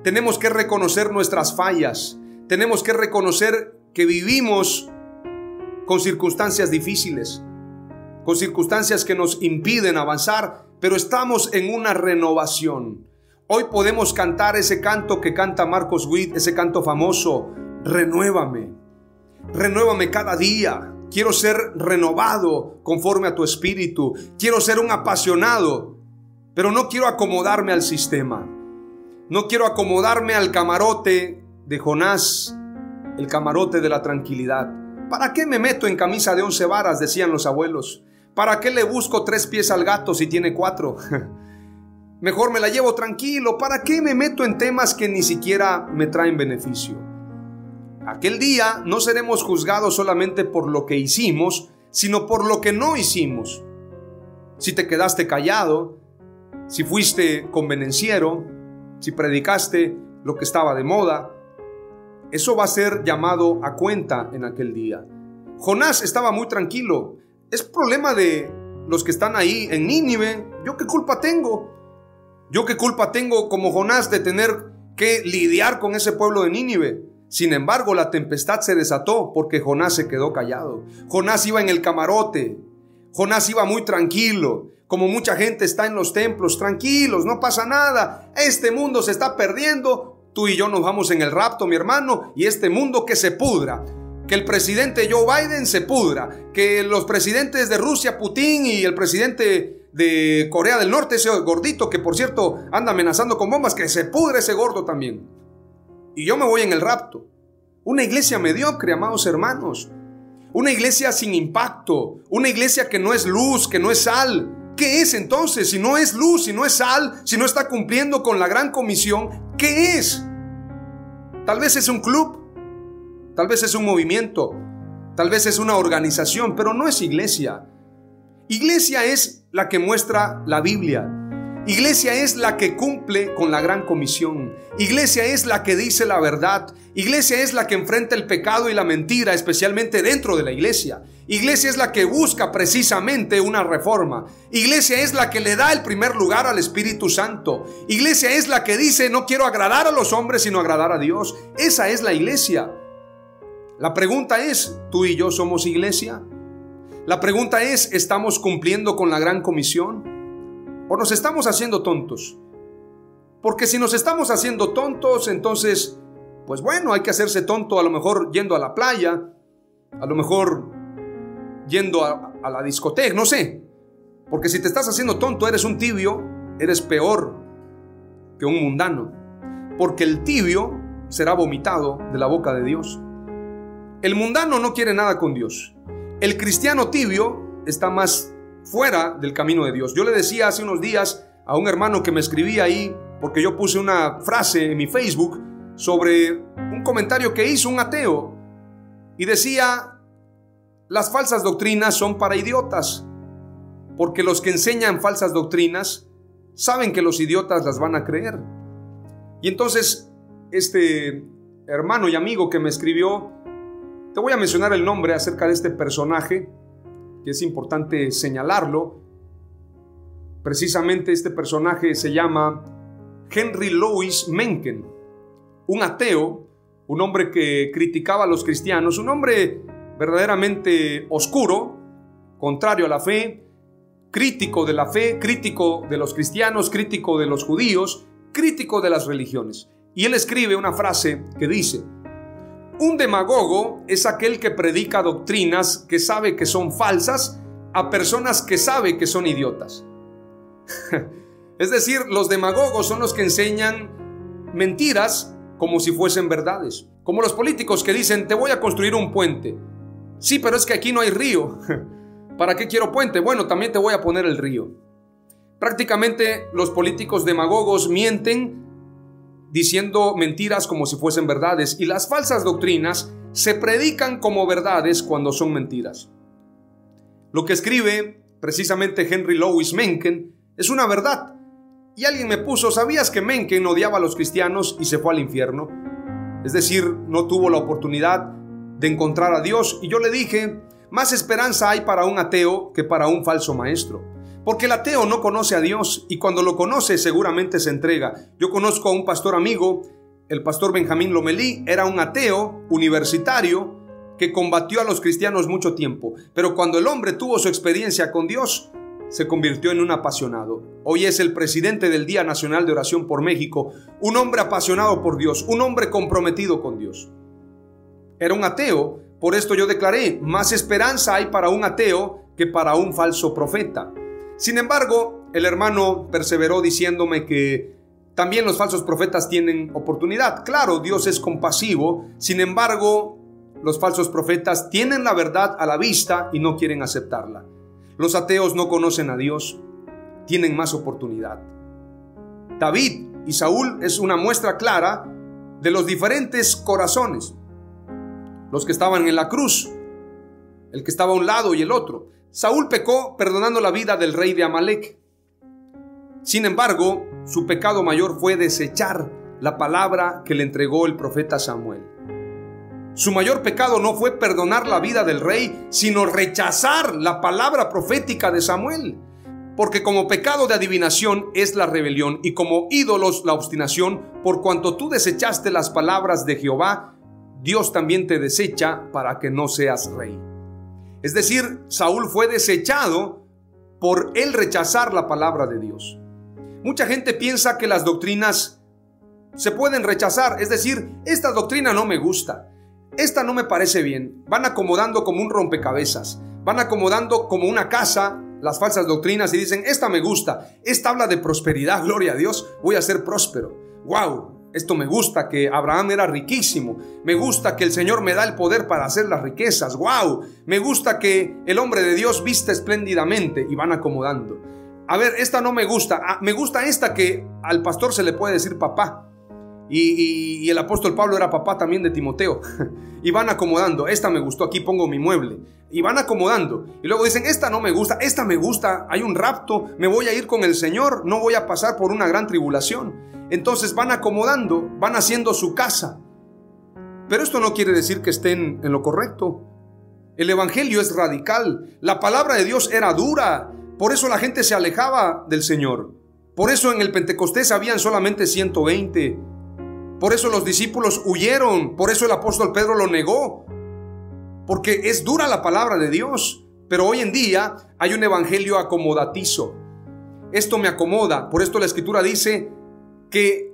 Tenemos que reconocer nuestras fallas. Tenemos que reconocer que vivimos con circunstancias difíciles, con circunstancias que nos impiden avanzar, pero estamos en una renovación. Hoy podemos cantar ese canto que canta Marcos Witt, ese canto famoso, renuévame, renuévame cada día. Quiero ser renovado conforme a tu espíritu. Quiero ser un apasionado, pero no quiero acomodarme al sistema. No quiero acomodarme al camarote de Jonás, el camarote de la tranquilidad. ¿Para qué me meto en camisa de 11 varas? Decían los abuelos. ¿Para qué le busco 3 pies al gato si tiene 4? Mejor me la llevo tranquilo. ¿Para qué me meto en temas que ni siquiera me traen beneficio? Aquel día no seremos juzgados solamente por lo que hicimos, sino por lo que no hicimos. Si te quedaste callado, si fuiste convenenciero, si predicaste lo que estaba de moda, eso va a ser llamado a cuenta en aquel día. Jonás estaba muy tranquilo. Es problema de los que están ahí en Nínive. ¿Yo qué culpa tengo? ¿Yo qué culpa tengo como Jonás de tener que lidiar con ese pueblo de Nínive? Sin embargo, la tempestad se desató porque Jonás se quedó callado. Jonás iba en el camarote. Jonás iba muy tranquilo. Como mucha gente está en los templos, tranquilos, no pasa nada. Este mundo se está perdiendo. Tú y yo nos vamos en el rapto, mi hermano, y este mundo que se pudra. Que el presidente Joe Biden se pudra. Que los presidentes de Rusia, Putin, y el presidente de Corea del Norte, ese gordito que por cierto anda amenazando con bombas, que se pudre ese gordo también. Y yo me voy en el rapto. Una iglesia mediocre, amados hermanos. Una iglesia sin impacto. Una iglesia que no es luz, que no es sal. ¿Qué es entonces? Si no es luz, si no es sal, si no está cumpliendo con la gran comisión, ¿qué es? Tal vez es un club, tal vez es un movimiento, tal vez es una organización, pero no es iglesia. Iglesia es la que muestra la Biblia. Iglesia es la que cumple con la gran comisión. Iglesia es la que dice la verdad. Iglesia es la que enfrenta el pecado y la mentira, especialmente dentro de la iglesia. Iglesia es la que busca precisamente una reforma. Iglesia es la que le da el primer lugar al Espíritu Santo. Iglesia es la que dice, no quiero agradar a los hombres, sino agradar a Dios. Esa es la iglesia. La pregunta es, ¿tú y yo somos iglesia? La pregunta es, ¿estamos cumpliendo con la gran comisión? ¿O nos estamos haciendo tontos? Porque si nos estamos haciendo tontos, entonces, pues bueno, hay que hacerse tonto a lo mejor yendo a la playa, a lo mejor yendo a la discoteca, no sé. Porque si te estás haciendo tonto, eres un tibio, eres peor que un mundano. porque el tibio será vomitado de la boca de Dios. El mundano no quiere nada con Dios. El cristiano tibio está más fuera del camino de Dios. Yo le decía hace unos días a un hermano que me escribía ahí, porque yo puse una frase en mi Facebook sobre un comentario que hizo un ateo, y decía: las falsas doctrinas son para idiotas, porque los que enseñan falsas doctrinas saben que los idiotas las van a creer. Y entonces este hermano y amigo que me escribió, te voy a mencionar el nombre acerca de este personaje, que es importante señalarlo. Precisamente este personaje se llama Henry Louis Mencken, un ateo, un hombre que criticaba a los cristianos, un hombre verdaderamente oscuro, contrario a la fe, crítico de la fe, crítico de los cristianos, crítico de los judíos, crítico de las religiones. Y él escribe una frase que dice: un demagogo es aquel que predica doctrinas que sabe que son falsas a personas que sabe que son idiotas. Es decir, los demagogos son los que enseñan mentiras como si fuesen verdades. Como los políticos que dicen: te voy a construir un puente. Sí, pero es que aquí no hay río. ¿Para qué quiero puente? Bueno, también te voy a poner el río. Prácticamente los políticos demagogos mienten diciendo mentiras como si fuesen verdades, y las falsas doctrinas se predican como verdades cuando son mentiras. Lo que escribe precisamente Henry Louis Mencken es una verdad. Y alguien me puso: ¿sabías que Mencken odiaba a los cristianos y se fue al infierno? Es decir, no tuvo la oportunidad de encontrar a Dios. Y yo le dije: más esperanza hay para un ateo que para un falso maestro, porque el ateo no conoce a Dios, y cuando lo conoce seguramente se entrega. Yo conozco a un pastor amigo, el pastor Benjamín Lomelí. Era un ateo universitario que combatió a los cristianos mucho tiempo, pero cuando el hombre tuvo su experiencia con Dios, se convirtió en un apasionado. Hoy es el presidente del Día Nacional de Oración por México, un hombre apasionado por Dios, un hombre comprometido con Dios. Era un ateo, por esto yo declaré: más esperanza hay para un ateo que para un falso profeta. Sin embargo, el hermano perseveró diciéndome que también los falsos profetas tienen oportunidad. Claro, Dios es compasivo. Sin embargo, los falsos profetas tienen la verdad a la vista y no quieren aceptarla. Los ateos no conocen a Dios, tienen más oportunidad. David y Saúl es una muestra clara de los diferentes corazones. Los que estaban en la cruz, el que estaba a un lado y el otro. Saúl pecó perdonando la vida del rey de Amalek. Sin embargo, su pecado mayor fue desechar la palabra que le entregó el profeta Samuel. Su mayor pecado no fue perdonar la vida del rey, sino rechazar la palabra profética de Samuel. Porque como pecado de adivinación es la rebelión, y como ídolos la obstinación. Por cuanto tú desechaste las palabras de Jehová, Dios también te desecha para que no seas rey. Es decir, Saúl fue desechado por él rechazar la palabra de Dios. Mucha gente piensa que las doctrinas se pueden rechazar. Es decir, esta doctrina no me gusta, esta no me parece bien. Van acomodando como un rompecabezas, van acomodando como una casa las falsas doctrinas y dicen: esta me gusta, esta habla de prosperidad, gloria a Dios, voy a ser próspero. ¡Wow! Esto me gusta, que Abraham era riquísimo. Me gusta que el Señor me da el poder para hacer las riquezas. ¡Wow! Me gusta que el hombre de Dios viste espléndidamente, y van acomodando. A ver, esta no me gusta. Me gusta esta, que al pastor se le puede decir papá. Y el apóstol Pablo era papá también de Timoteo. Y van acomodando. Esta me gustó, aquí pongo mi mueble. Y van acomodando. Y luego dicen: esta no me gusta, esta me gusta. Hay un rapto, me voy a ir con el Señor, no voy a pasar por una gran tribulación. Entonces van acomodando, van haciendo su casa. Pero esto no quiere decir que estén en lo correcto. El evangelio es radical. La palabra de Dios era dura. Por eso la gente se alejaba del Señor. Por eso en el Pentecostés habían solamente 120. Por eso los discípulos huyeron. Por eso el apóstol Pedro lo negó. Porque es dura la palabra de Dios. Pero hoy en día hay un evangelio acomodatizo. Esto me acomoda. Por esto la Escritura dice que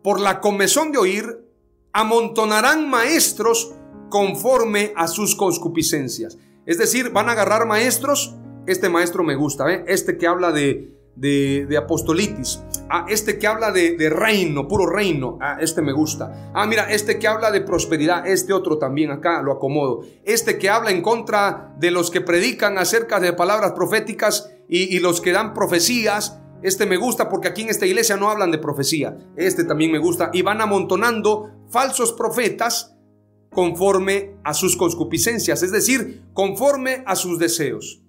por la comezón de oír amontonarán maestros conforme a sus concupiscencias. Es decir, van a agarrar maestros. Este maestro me gusta, este que habla de apostolitis. este que habla de reino, puro reino, este me gusta. Mira, este que habla de prosperidad, este otro también, acá lo acomodo. Este que habla en contra de los que predican acerca de palabras proféticas y los que dan profecías, este me gusta porque aquí en esta iglesia no hablan de profecía. Este también me gusta. Y van amontonando falsos profetas conforme a sus concupiscencias, es decir, conforme a sus deseos.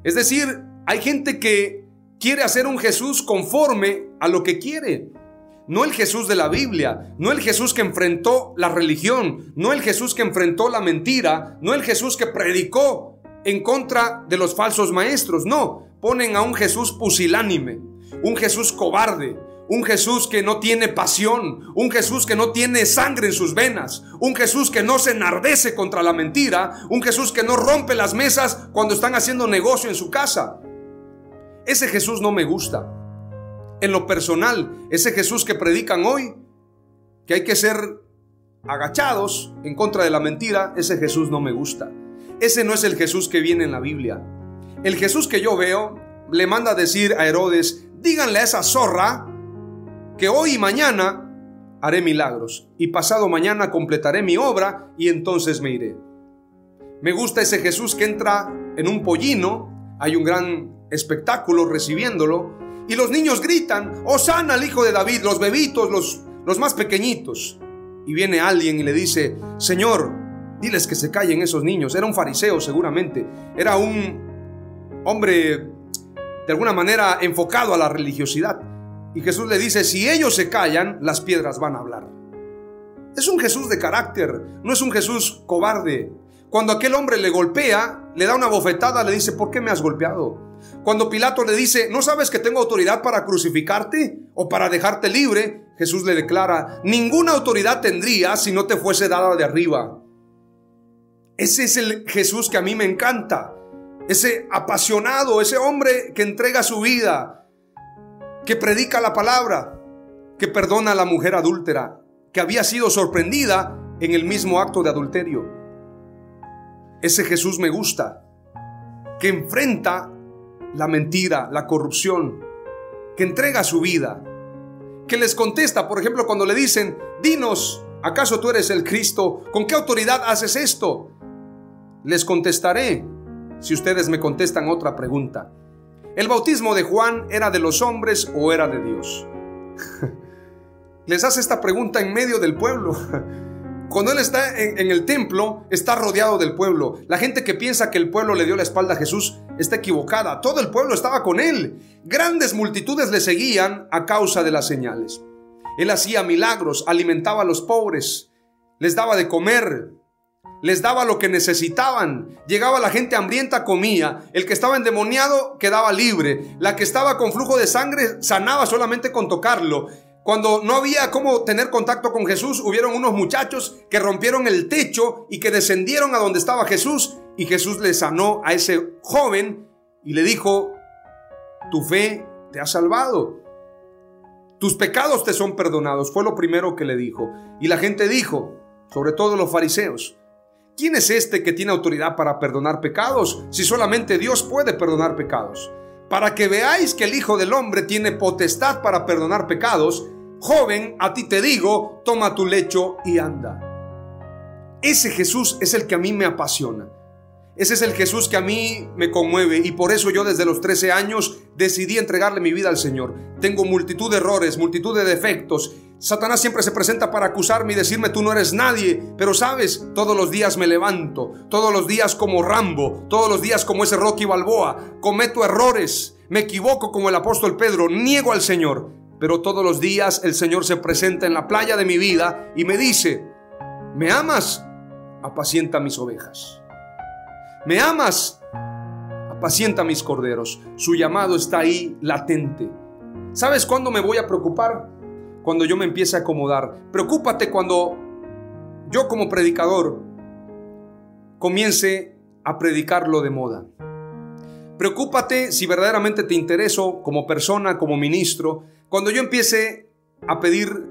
Es decir, hay gente que quiere hacer un Jesús conforme a lo que quiere. No el Jesús de la Biblia, no el Jesús que enfrentó la religión, no el Jesús que enfrentó la mentira, no el Jesús que predicó en contra de los falsos maestros. No, ponen a un Jesús pusilánime, un Jesús cobarde, un Jesús que no tiene pasión, un Jesús que no tiene sangre en sus venas, un Jesús que no se enardece contra la mentira, un Jesús que no rompe las mesas cuando están haciendo negocio en su casa. Ese Jesús no me gusta. En lo personal, ese Jesús que predican hoy, que hay que ser agachados en contra de la mentira, ese Jesús no me gusta. Ese no es el Jesús que viene en la Biblia. El Jesús que yo veo le manda a decir a Herodes: díganle a esa zorra que hoy y mañana haré milagros, y pasado mañana completaré mi obra, y entonces me iré. Me gusta ese Jesús que entra en un pollino, hay un gran espectáculo recibiéndolo, y los niños gritan: Hosana al hijo de David, los bebitos, los más pequeñitos. Y viene alguien y le dice: Señor, diles que se callen esos niños. Era un fariseo seguramente, era un hombre de alguna manera enfocado a la religiosidad. Y Jesús le dice: si ellos se callan, las piedras van a hablar. Es un Jesús de carácter, no es un Jesús cobarde. Cuando aquel hombre le golpea, le da una bofetada, le dice: ¿por qué me has golpeado? Cuando Pilato le dice: ¿no sabes que tengo autoridad para crucificarte o para dejarte libre? Jesús le declara: ninguna autoridad tendría si no te fuese dada de arriba. Ese es el Jesús que a mí me encanta. Ese apasionado, ese hombre que entrega su vida, que predica la palabra, que perdona a la mujer adúltera, que había sido sorprendida en el mismo acto de adulterio. Ese Jesús me gusta, que enfrenta la mentira, la corrupción, que entrega su vida, que les contesta, por ejemplo, cuando le dicen: dinos, ¿acaso tú eres el Cristo? ¿Con qué autoridad haces esto? Les contestaré si ustedes me contestan otra pregunta. ¿El bautismo de Juan era de los hombres o era de Dios? Les hace esta pregunta en medio del pueblo. Cuando él está en el templo, está rodeado del pueblo. La gente que piensa que el pueblo le dio la espalda a Jesús está equivocada. Todo el pueblo estaba con él. Grandes multitudes le seguían a causa de las señales. Él hacía milagros, alimentaba a los pobres, les daba de comer, les daba lo que necesitaban. Llegaba la gente hambrienta, comía. El que estaba endemoniado quedaba libre. La que estaba con flujo de sangre sanaba solamente con tocarlo. Cuando no había cómo tener contacto con Jesús, hubieron unos muchachos que rompieron el techo y que descendieron a donde estaba Jesús, y Jesús le sanó a ese joven y le dijo: tu fe te ha salvado, tus pecados te son perdonados. Fue lo primero que le dijo. Y la gente dijo, sobre todo los fariseos: ¿quién es este que tiene autoridad para perdonar pecados? Si solamente Dios puede perdonar pecados. Para que veáis que el Hijo del Hombre tiene potestad para perdonar pecados, joven, a ti te digo, toma tu lecho y anda. Ese Jesús es el que a mí me apasiona. Ese es el Jesús que a mí me conmueve, y por eso yo desde los 13 años decidí entregarle mi vida al Señor. Tengo multitud de errores, multitud de defectos. Satanás siempre se presenta para acusarme y decirme: tú no eres nadie. Pero sabes, todos los días me levanto, todos los días como Rambo, todos los días como ese Rocky Balboa. Cometo errores, me equivoco como el apóstol Pedro, niego al Señor. Pero todos los días el Señor se presenta en la playa de mi vida y me dice: ¿me amas? Apacienta mis ovejas. ¿Me amas? Apacienta mis corderos. Su llamado está ahí latente. ¿Sabes cuándo me voy a preocupar? Cuando yo me empiece a acomodar. Preocúpate cuando yo como predicador comience a predicarlo de moda. Preocúpate si verdaderamente te intereso como persona, como ministro, cuando yo empiece a pedir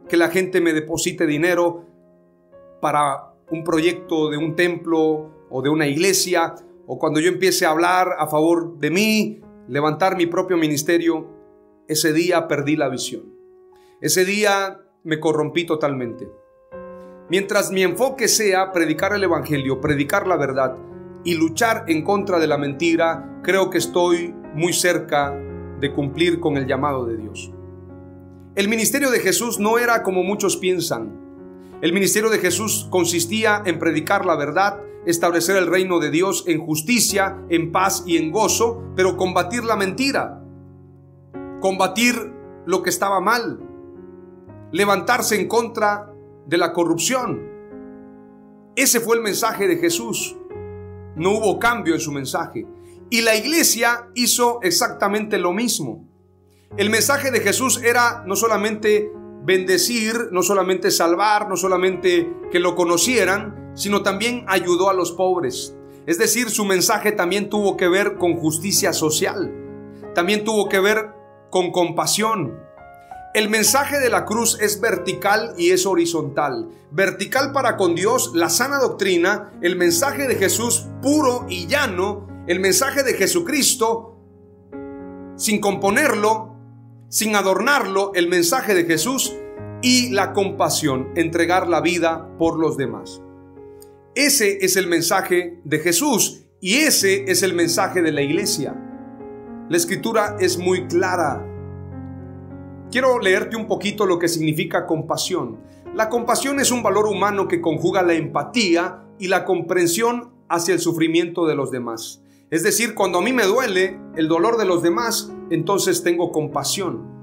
que la gente me deposite dinero para un proyecto de un templo o de una iglesia, o cuando yo empiece a hablar a favor de mí, levantar mi propio ministerio. ese día perdí la visión. Ese día me corrompí totalmente. Mientras mi enfoque sea predicar el evangelio, predicar la verdad y luchar en contra de la mentira, creo que estoy muy cerca de cumplir con el llamado de Dios. El ministerio de Jesús no era como muchos piensan. El ministerio de Jesús consistía en predicar la verdad, establecer el reino de Dios en justicia, en paz y en gozo, pero combatir la mentira, combatir lo que estaba mal, levantarse en contra de la corrupción. Ese fue el mensaje de Jesús. No hubo cambio en su mensaje. Y la iglesia hizo exactamente lo mismo. El mensaje de Jesús era no solamente bendecir, no solamente salvar, no solamente que lo conocieran, sino también ayudó a los pobres. Es decir, su mensaje también tuvo que ver con justicia social, también tuvo que ver con compasión. El mensaje de la cruz es vertical y es horizontal. Vertical para con Dios, la sana doctrina, el mensaje de Jesús puro y llano, el mensaje de Jesucristo sin componerlo, sin adornarlo, el mensaje de Jesús, y la compasión, entregar la vida por los demás. Ese es el mensaje de Jesús y ese es el mensaje de la iglesia. La escritura es muy clara. Quiero leerte un poquito lo que significa compasión. La compasión es un valor humano que conjuga la empatía y la comprensión hacia el sufrimiento de los demás. Es decir, cuando a mí me duele el dolor de los demás, entonces tengo compasión.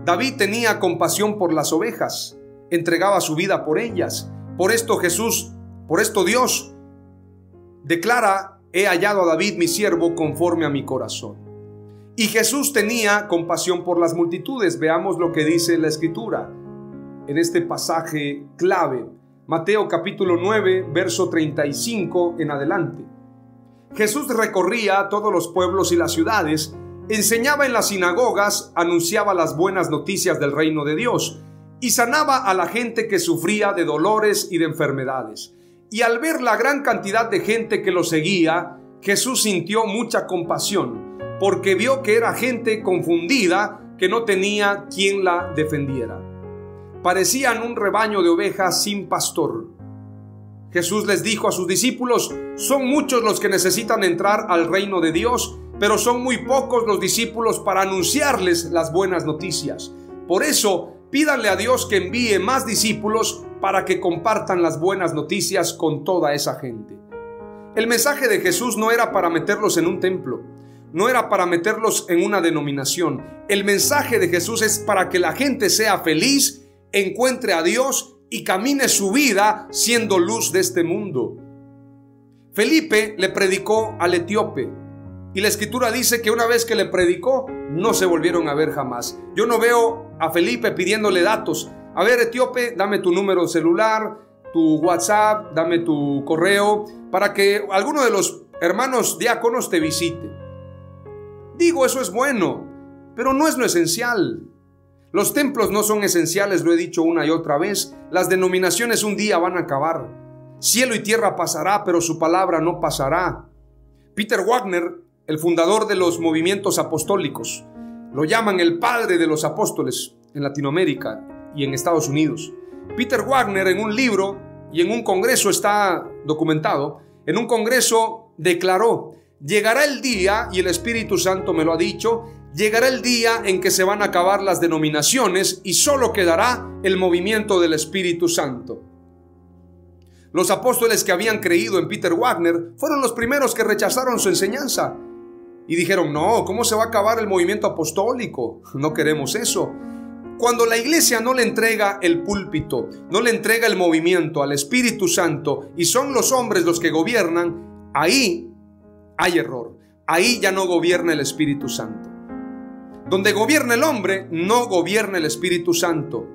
David tenía compasión por las ovejas, entregaba su vida por ellas. Por esto Dios declara: he hallado a David mi siervo conforme a mi corazón. Y Jesús tenía compasión por las multitudes. Veamos lo que dice la escritura en este pasaje clave. Mateo capítulo 9, verso 35 en adelante. Jesús recorría todos los pueblos y las ciudades, enseñaba en las sinagogas, anunciaba las buenas noticias del reino de Dios y sanaba a la gente que sufría de dolores y de enfermedades. Y al ver la gran cantidad de gente que lo seguía, Jesús sintió mucha compasión, porque vio que era gente confundida que no tenía quien la defendiera. Parecían un rebaño de ovejas sin pastor. Jesús les dijo a sus discípulos: son muchos los que necesitan entrar al reino de Dios, pero son muy pocos los discípulos para anunciarles las buenas noticias. Por eso, pídanle a Dios que envíe más discípulos para que compartan las buenas noticias con toda esa gente. El mensaje de Jesús no era para meterlos en un templo, no era para meterlos en una denominación. El mensaje de Jesús es para que la gente sea feliz, encuentre a Dios y camine su vida siendo luz de este mundo. Felipe le predicó al etíope y la escritura dice que una vez que le predicó, no se volvieron a ver jamás. Yo no veo a Felipe pidiéndole datos. A ver, etíope, dame tu número celular, tu WhatsApp, dame tu correo, para que alguno de los hermanos diáconos te visite. Digo, eso es bueno, pero no es lo esencial. Los templos no son esenciales, lo he dicho una y otra vez. Las denominaciones un día van a acabar. Cielo y tierra pasará, pero su palabra no pasará. Peter Wagner, el fundador de los movimientos apostólicos, lo llaman el padre de los apóstoles en Latinoamérica y en Estados Unidos. Peter Wagner, en un libro y en un congreso, está documentado, en un congreso declaró: llegará el día, y el Espíritu Santo me lo ha dicho, llegará el día en que se van a acabar las denominaciones y solo quedará el movimiento del Espíritu Santo. Los apóstoles que habían creído en Peter Wagner fueron los primeros que rechazaron su enseñanza y dijeron: no, ¿cómo se va a acabar el movimiento apostólico? No queremos eso. Cuando la iglesia no le entrega el púlpito, no le entrega el movimiento al Espíritu Santo y son los hombres los que gobiernan, ahí hay error. Ahí ya no gobierna el Espíritu Santo. Donde gobierna el hombre, no gobierna el Espíritu Santo.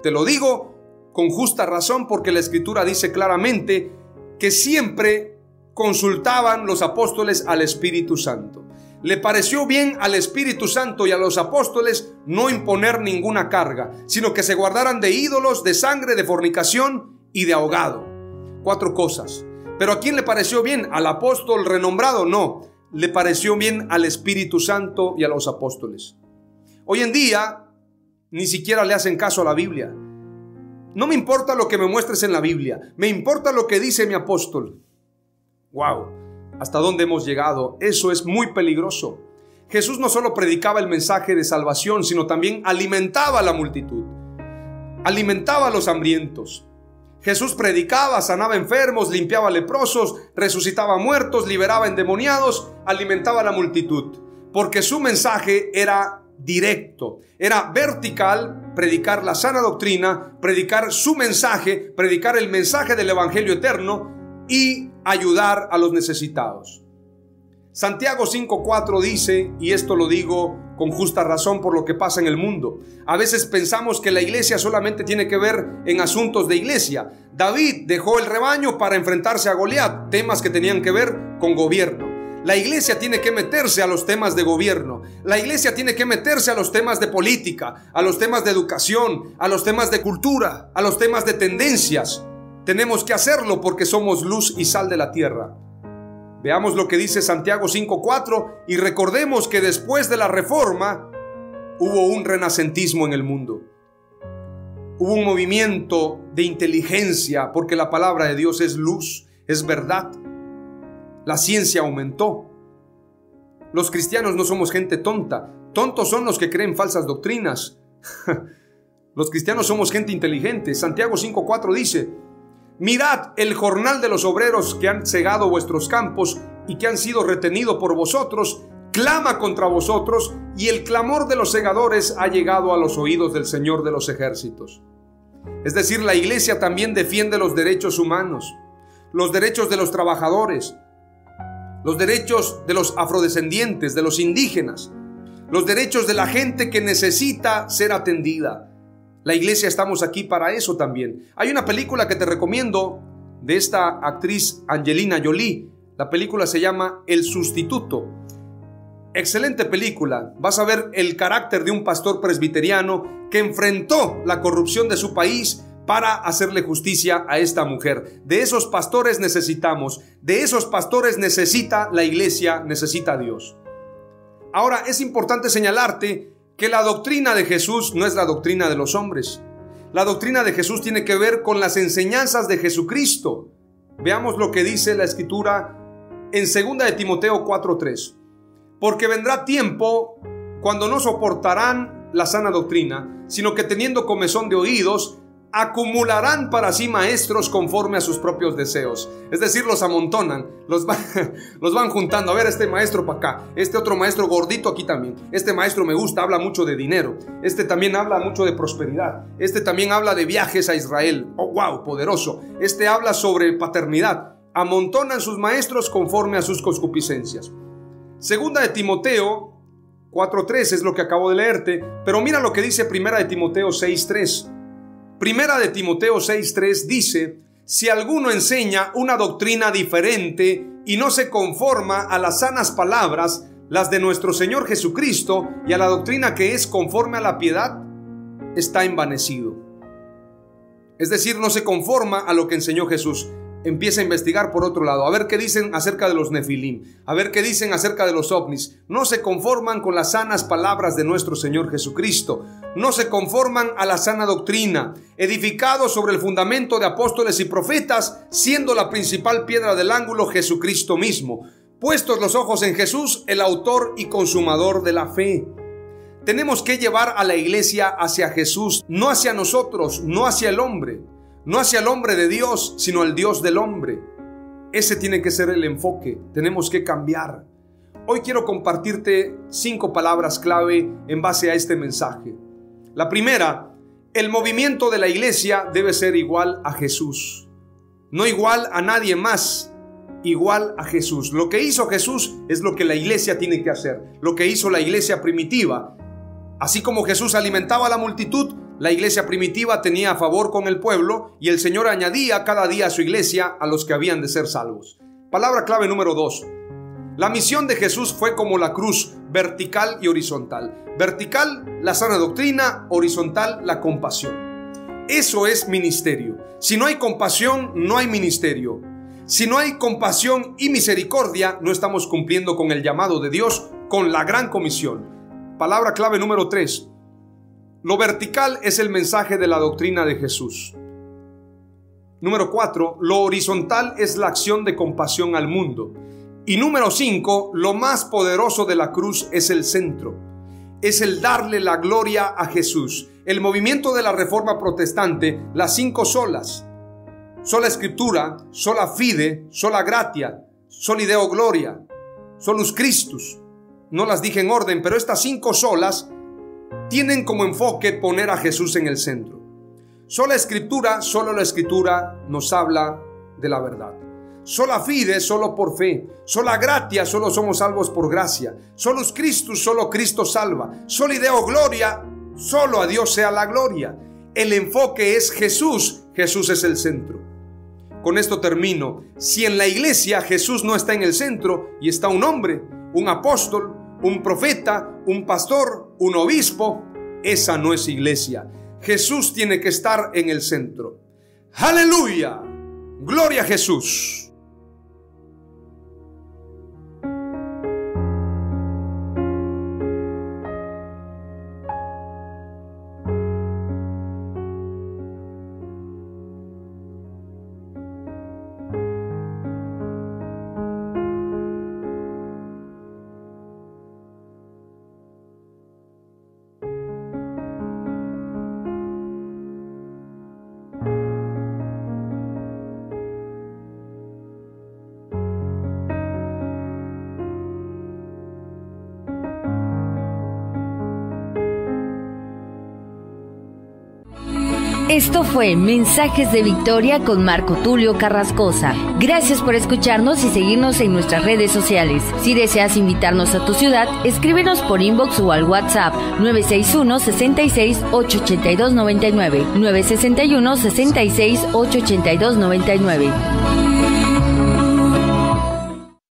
Te lo digo con justa razón, porque la Escritura dice claramente que siempre consultaban los apóstoles al Espíritu Santo. Le pareció bien al Espíritu Santo y a los apóstoles no imponer ninguna carga, sino que se guardaran de ídolos, de sangre, de fornicación y de ahogado. 4 cosas. ¿Pero a quién le pareció bien? ¿Al apóstol renombrado? No. Le pareció bien al Espíritu Santo y a los apóstoles. Hoy en día ni siquiera le hacen caso a la Biblia. No me importa lo que me muestres en la Biblia, me importa lo que dice mi apóstol. ¡Wow! ¿Hasta dónde hemos llegado? Eso es muy peligroso. Jesús no solo predicaba el mensaje de salvación, sino también alimentaba a la multitud. Alimentaba a los hambrientos. Jesús predicaba, sanaba enfermos, limpiaba leprosos, resucitaba muertos, liberaba endemoniados, alimentaba a la multitud. Porque su mensaje era directo, era vertical, predicar la sana doctrina, predicar su mensaje, predicar el mensaje del evangelio eterno y ayudar a los necesitados. Santiago 5:4 dice, y esto lo digo con justa razón por lo que pasa en el mundo. A veces pensamos que la iglesia solamente tiene que ver en asuntos de iglesia. David dejó el rebaño para enfrentarse a Goliat, temas que tenían que ver con gobierno. La iglesia tiene que meterse a los temas de gobierno. La iglesia tiene que meterse a los temas de política, a los temas de educación, a los temas de cultura, a los temas de tendencias. Tenemos que hacerlo porque somos luz y sal de la tierra. Veamos lo que dice Santiago 5:4 y recordemos que después de la reforma hubo un renacentismo en el mundo. Hubo un movimiento de inteligencia porque la palabra de Dios es luz, es verdad. La ciencia aumentó. Los cristianos no somos gente tonta. Tontos son los que creen falsas doctrinas. Los cristianos somos gente inteligente. Santiago 5:4 dice: mirad el jornal de los obreros que han cegado vuestros campos y que han sido retenidos por vosotros, clama contra vosotros, y el clamor de los segadores ha llegado a los oídos del Señor de los ejércitos. Es decir, la iglesia también defiende los derechos humanos, los derechos de los trabajadores, los derechos de los afrodescendientes, de los indígenas, los derechos de la gente que necesita ser atendida. La iglesia estamos aquí para eso también. Hay una película que te recomiendo de esta actriz Angelina Jolie. La película se llama El Sustituto. Excelente película. Vas a ver el carácter de un pastor presbiteriano que enfrentó la corrupción de su país para hacerle justicia a esta mujer. De esos pastores necesitamos. De esos pastores necesita la iglesia, necesita Dios. Ahora es importante señalarte que la doctrina de Jesús no es la doctrina de los hombres. La doctrina de Jesús tiene que ver con las enseñanzas de Jesucristo. Veamos lo que dice la Escritura en 2 de Timoteo 4:3. Porque vendrá tiempo cuando no soportarán la sana doctrina, sino que teniendo comezón de oídos, acumularán para sí maestros conforme a sus propios deseos. Es decir, los amontonan, los van juntando. A ver, este maestro para acá, este otro maestro gordito aquí también. Este maestro me gusta, habla mucho de dinero. Este también habla mucho de prosperidad. Este también habla de viajes a Israel. Oh, wow, poderoso. Este habla sobre paternidad. Amontonan sus maestros conforme a sus concupiscencias. 2 de Timoteo 4:3 es lo que acabo de leerte, pero mira lo que dice 1 de Timoteo 6:3. Primera de Timoteo 6:3 dice: si alguno enseña una doctrina diferente y no se conforma a las sanas palabras, las de nuestro Señor Jesucristo, y a la doctrina que es conforme a la piedad, está envanecido. Es decir, no se conforma a lo que enseñó Jesús. Empieza a investigar por otro lado, a ver qué dicen acerca de los nefilim, a ver qué dicen acerca de los ovnis. No se conforman con las sanas palabras de nuestro Señor Jesucristo. No se conforman a la sana doctrina, edificados sobre el fundamento de apóstoles y profetas, siendo la principal piedra del ángulo Jesucristo mismo. Puestos los ojos en Jesús, el autor y consumador de la fe. Tenemos que llevar a la iglesia hacia Jesús, no hacia nosotros, no hacia el hombre. No hacia el hombre de Dios, sino al Dios del hombre. Ese tiene que ser el enfoque. Tenemos que cambiar. Hoy quiero compartirte 5 palabras clave en base a este mensaje. La primera: el movimiento de la iglesia debe ser igual a Jesús. No igual a nadie más, igual a Jesús. Lo que hizo Jesús es lo que la iglesia tiene que hacer. Lo que hizo la iglesia primitiva. Así como Jesús alimentaba a la multitud, la iglesia primitiva tenía favor con el pueblo y el Señor añadía cada día a su iglesia a los que habían de ser salvos. Palabra clave número 2. La misión de Jesús fue como la cruz, vertical y horizontal. Vertical, la sana doctrina; horizontal, la compasión. Eso es ministerio. Si no hay compasión, no hay ministerio. Si no hay compasión y misericordia, no estamos cumpliendo con el llamado de Dios, con la gran comisión. Palabra clave número 3. Lo vertical es el mensaje de la doctrina de Jesús. Número 4. Lo horizontal es la acción de compasión al mundo. Y número 5. Lo más poderoso de la cruz es el centro. Es el darle la gloria a Jesús. El movimiento de la Reforma Protestante, las 5 solas: sola Escritura, sola fide, sola gratia, soli Deo gloria, solus Christus. No las dije en orden, pero estas 5 solas tienen como enfoque poner a Jesús en el centro. Sola Escritura, solo la Escritura nos habla de la verdad. Sola fide, solo por fe. Sola gratia, solo somos salvos por gracia. Solus Christus, solo Cristo salva. Soli Deo gloria, solo a Dios sea la gloria. El enfoque es Jesús. Jesús es el centro. Con esto termino. Si en la iglesia Jesús no está en el centro y está un hombre, un apóstol, un profeta, un pastor, un obispo, esa no es iglesia. Jesús tiene que estar en el centro. ¡Aleluya! ¡Gloria a Jesús!
Esto fue Mensajes de Victoria con Marco Tulio Carrascosa. Gracias por escucharnos y seguirnos en nuestras redes sociales. Si deseas invitarnos a tu ciudad, escríbenos por inbox o al WhatsApp 961-66-882-99, 961-66-882-99.